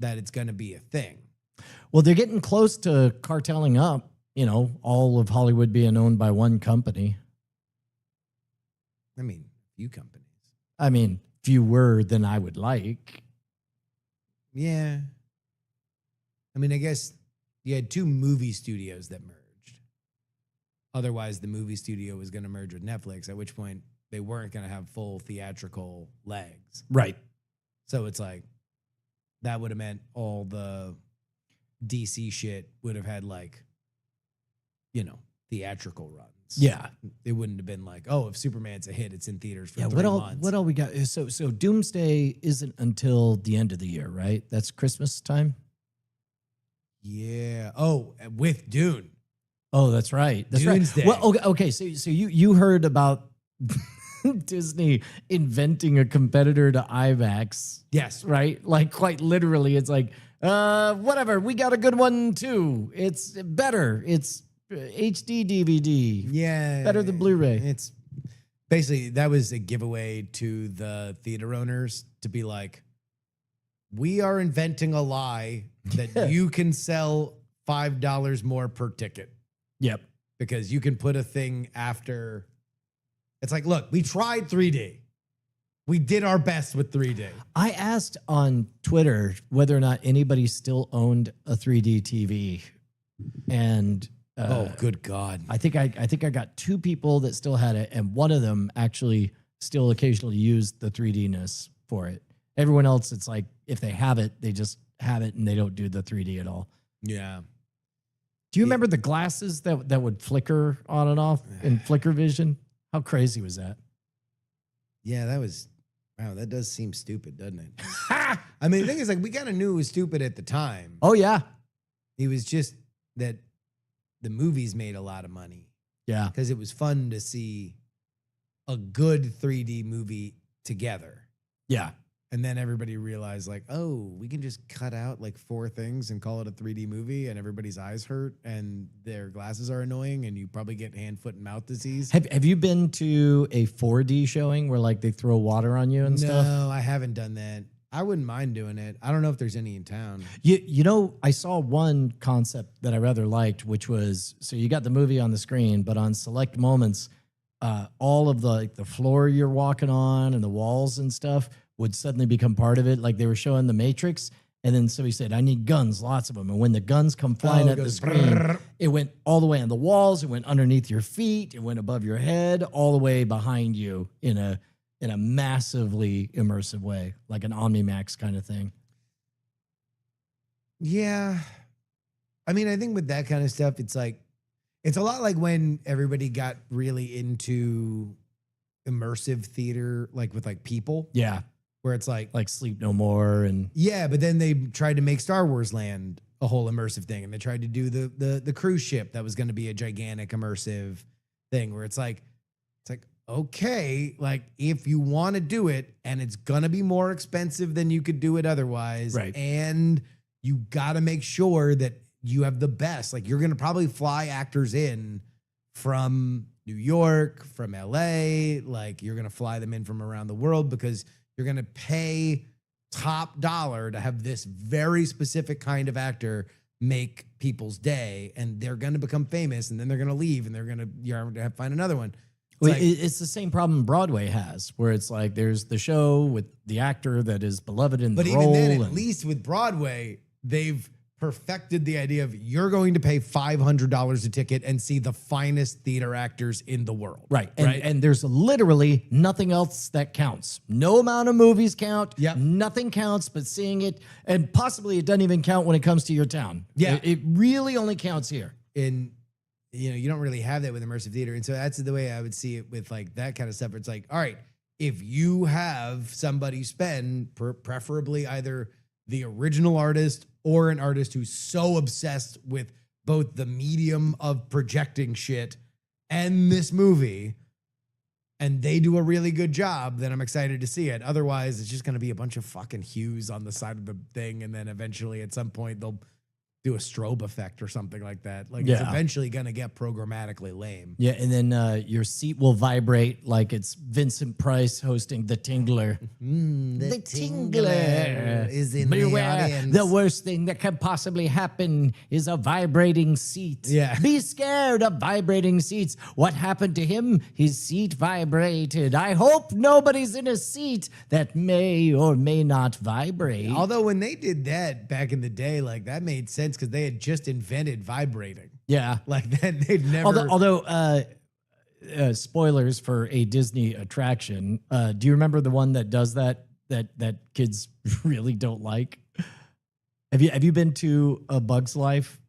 that it's going to be a thing. Well, they're getting close to carteling up, all of Hollywood being owned by one company. I mean, few companies. I mean, fewer than I would like. Yeah. I mean, I guess you had two movie studios that merged. Otherwise, the movie studio was going to merge with Netflix, at which point they weren't going to have full theatrical legs. Right. So it's like, that would have meant all the DC shit would have had like, theatrical runs. release. Yeah. It wouldn't have been like, oh, if Superman's a hit, it's in theaters for 3 What all? months. What all we got? So Doomsday isn't until the end of the year, right? That's Christmas time. Yeah. Oh, with Dune. Oh, that's right. That's Doomsday. right. Well, okay. So you heard about Disney inventing a competitor to IMAX, Yes. right? Like quite literally, it's like, whatever. We got a good one too. It's better. It's HD DVD. Yeah. Better than Blu-ray. It's basically that was a giveaway to the theater owners to be like, we are inventing a lie that you can sell $5 more per ticket Yep. because you can put a thing after. It's like, look, we tried 3D. We did our best with 3D. I asked on Twitter whether or not anybody still owned a 3D TV, and Oh, good God. I think I got 2 people that still had it, and one of them actually still occasionally used the 3D-ness for it. Everyone else, it's like if they have it, they just have it and they don't do the 3D at all. Yeah. Do you remember the glasses that would flicker on and off in flicker vision? How crazy was that? Yeah, that was, wow, that does seem stupid, doesn't it? I mean, the thing is, like, we kind of knew it was stupid at the time. Oh yeah, It was just that the movies made a lot of money yeah, because it was fun to see a good 3D movie together. yeah. And then everybody realized, like, oh, we can just cut out like 4 things and call it a 3D movie, and everybody's eyes hurt and their glasses are annoying, and you probably get hand, foot, and mouth disease. Have you been to a 4D showing where like they throw water on you and stuff? No, I haven't done that. I wouldn't mind doing it. I don't know if there's any in town. You know, I saw one concept that I rather liked, which was, so you got the movie on the screen, but on select moments, all of the floor you're walking on and the walls and stuff would suddenly become part of it. Like they were showing the Matrix, and then somebody said, I need guns, lots of them. And when the guns come flying at the screen, it went all the way on the walls, it went underneath your feet, it went above your head, all the way behind you in a massively immersive way, like an OmniMax kind of thing. Yeah. I mean, I think with that kind of stuff, it's like, it's a lot like when everybody got really into immersive theater, like with like people, Yeah, where it's like, Sleep No More and yeah, but then they tried to make Star Wars Land a whole immersive thing, and they tried to do the cruise ship that was going to be a gigantic immersive thing, where it's like okay, like if you want to do it, and it's gonna be more expensive than you could do it otherwise, Right. and you got to make sure that you have the best. Like you're gonna probably fly actors in from New York, from LA, like you're gonna fly them in from around the world because you're gonna pay top dollar to have this very specific kind of actor make people's day, and they're gonna become famous, and then they're gonna leave, and you're gonna have to find another one. Well, like- it's the same problem Broadway has, where it's like there's the show with the actor that is beloved in But the even role. then, at and- least with Broadway, they've perfected the idea of you're going to pay $500 a ticket and see the finest theater actors in the world. right. And there's literally nothing else that counts. No amount of movies count. Yep. Nothing counts but seeing it. And possibly it doesn't even count when it comes to your town. Yeah. It really only counts here. And you don't really have that with immersive theater. And so that's the way I would see it with like that kind of stuff. Where it's like, all right, if you have somebody spend preferably either the original artist or an artist who's so obsessed with both the medium of projecting shit and this movie, and they do a really good job, then I'm excited to see it. Otherwise, it's just going to be a bunch of fucking hues on the side of the thing. And then eventually at some point they'll do a strobe effect or something like that. Like it's Yeah. eventually going to get programmatically lame. Yeah. And then your seat will vibrate like it's Vincent Price hosting The Tingler. The Tingler is in Beware, the audience. the worst thing that can possibly happen is a vibrating seat. Yeah. Be scared of vibrating seats. What happened to him? His seat vibrated. I hope nobody's in a seat that may or may not vibrate. Although when they did that back in the day, like that made sense because they had just invented vibrating. Yeah. Like that they'd never. Although spoilers for a Disney attraction. Do you remember the one that does that kids really don't like? Have you been to a Bug's Life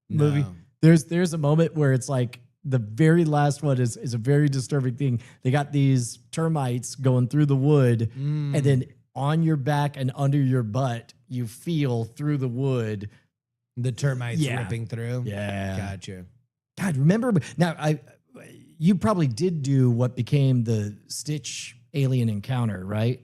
movie? No. There's a moment where it's like the very last one is a very disturbing thing. They got these termites going through the wood, and then on your back and under your butt, you feel through the wood The termites ripping through. Yeah, Gotcha. God, remember now? You probably did do what became the Stitch alien encounter, right?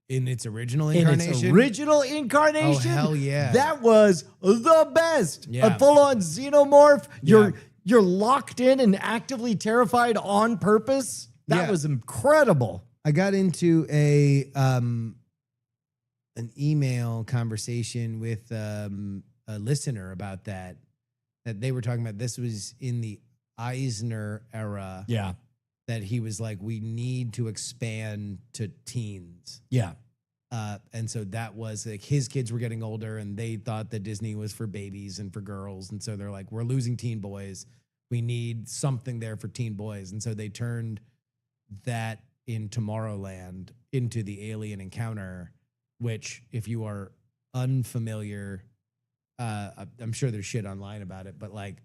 In its original In incarnation? its original incarnation. Oh, hell yeah. That was the best. Yeah. A full-on xenomorph. Yeah. You're locked in and actively terrified on purpose. That was incredible. I got into an email conversation with a listener about that they were talking about. This was in the Eisner era. Yeah. That he was like, we need to expand to teens. Yeah. And so that was like his kids were getting older and they thought that Disney was for babies and for girls. And so they're like, we're losing teen boys. We need something there for teen boys. And so they turned that in Tomorrowland into the alien encounter, which if you are unfamiliar, I'm sure there's shit online about it, but like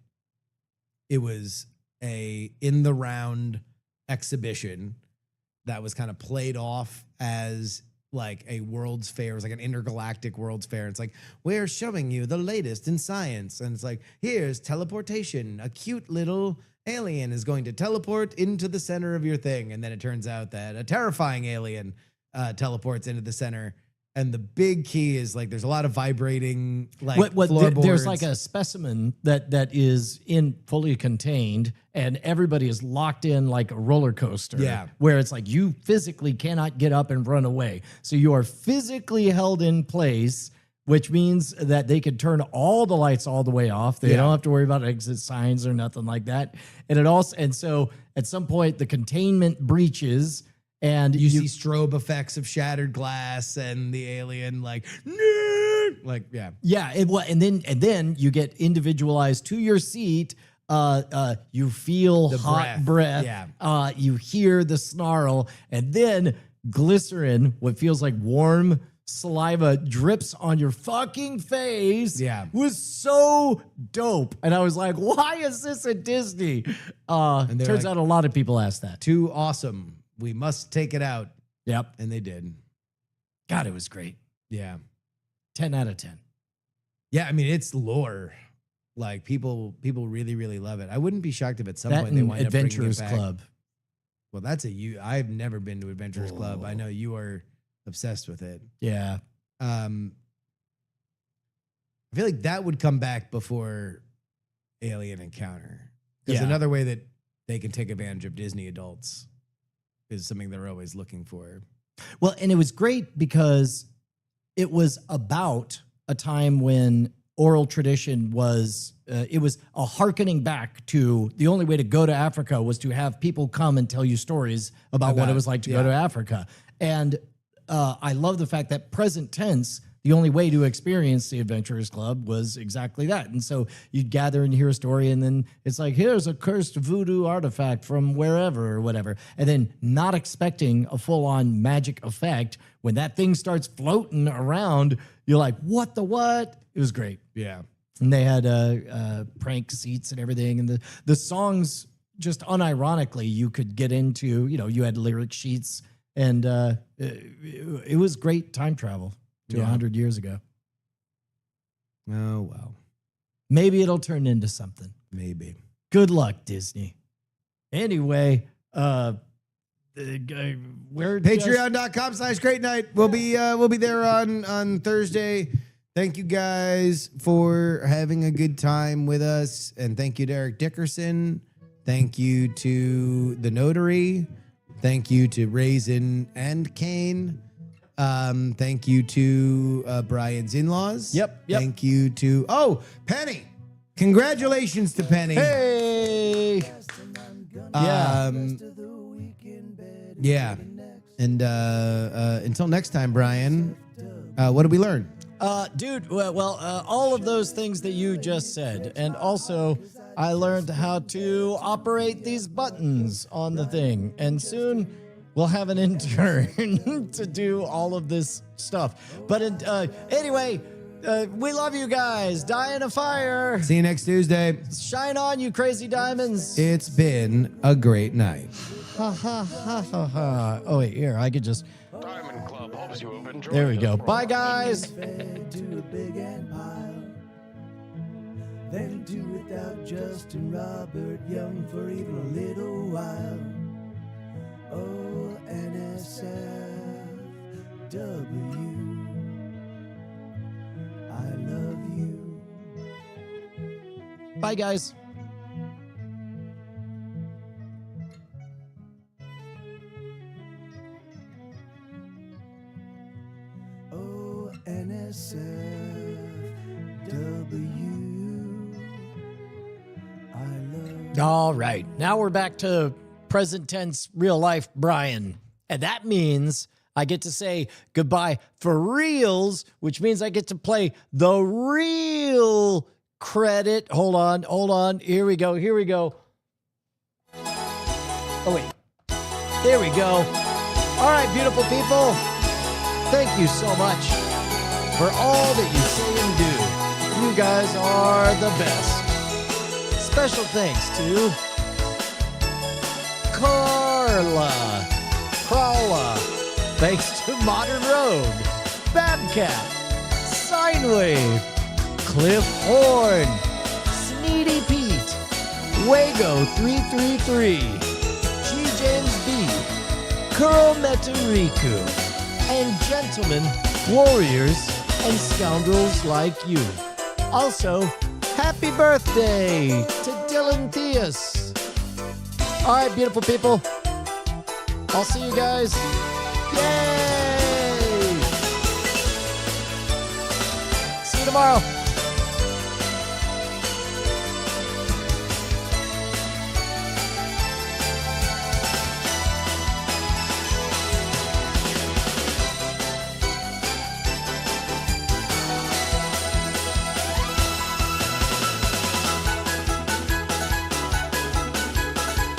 it was a in the round exhibition that was kind of played off as like a World's Fair. It was like an intergalactic World's Fair. It's like, we're showing you the latest in science. And it's like, here's teleportation. A cute little alien is going to teleport into the center of your thing. And then it turns out that a terrifying alien teleports into the center. And the big key is like there's a lot of vibrating like floorboards. There's like a specimen that is in fully contained, and everybody is locked in like a roller coaster. Yeah. Where it's like you physically cannot get up and run away. So you are physically held in place, which means that they can turn all the lights all the way off. They don't have to worry about exit signs or nothing like that. And so at some point the containment breaches. And you see strobe effects of shattered glass and the alien like yeah. And then you get individualized to your seat. You feel the hot breath. Yeah. You hear the snarl, and then glycerin, what feels like warm saliva, drips on your fucking face. Yeah, was so dope. And I was like, why is this at Disney? And turns out a lot of people ask that. Too awesome. We must take it out. Yep. And they did. God, it was great. Yeah. 10 out of 10. Yeah, I mean, it's lore. Like people really, really love it. I wouldn't be shocked if at some point they wind up bringing it Adventurers back. Club. Well, that's I've never been to Adventurers Club. I know you are obsessed with it. Yeah. I feel like that would come back before Alien Encounter. Because another way that they can take advantage of Disney adults is something they're always looking for. Well, and it was great because it was about a time when oral tradition was, it was a hearkening back to the only way to go to Africa was to have people come and tell you stories about what it was like to go to Africa. And I love the fact that present tense, the only way to experience the Adventurers Club was exactly that. And so you'd gather and hear a story, and then it's like, here's a cursed voodoo artifact from wherever or whatever. And then not expecting a full-on magic effect. When that thing starts floating around, you're like, what the what? It was great. Yeah. And they had prank seats and everything. And the songs, just unironically, you could get into, you had lyric sheets. And it was great time travel to 100 years ago. Oh, well. Maybe it'll turn into something. Maybe. Good luck, Disney. Anyway, Patreon.com/Great Night. We'll be there on Thursday. Thank you guys for having a good time with us. And thank you to Eric Dickerson. Thank you to the Notary. Thank you to Raisin and Kane. Thank you to Brian's in-laws. Yep. Thank you to Penny. Congratulations to Penny. Hey. Yeah. And until next time, Brian, what did we learn? Dude, all of those things that you just said. And also, I learned how to operate these buttons on the thing. And soon we'll have an intern to do all of this stuff. But anyway, We love you guys. Die in a fire. See you next Tuesday. Shine on, you crazy diamonds. It's been a great night. Ha ha ha ha ha. Oh wait, here I could just. Diamond Club hopes you have enjoyed. There we go. Bye, guys. Fed to a big ant pile. Then do without Justin Robert Young for even a little while. Oh, NSFW, I love you. Bye, guys. Oh, NSFW, I love you. All right. Now we're back to present tense, real life Brian. And that means I get to say goodbye for reals, which means I get to play the real credit. Hold on. Here we go. Oh, wait. There we go. All right, beautiful people. Thank you so much for all that you say and do. You guys are the best. Special thanks to Carla. Thanks to Modern Rogue, Babcat, Sinewave, Cliff Horn, Sneedy Pete, Wago 333, G James B, Kurometa Riku, and gentlemen, warriors, and scoundrels like you. Also, happy birthday to Dylan Theus. All right, beautiful people. I'll see you guys. Yay! See you tomorrow.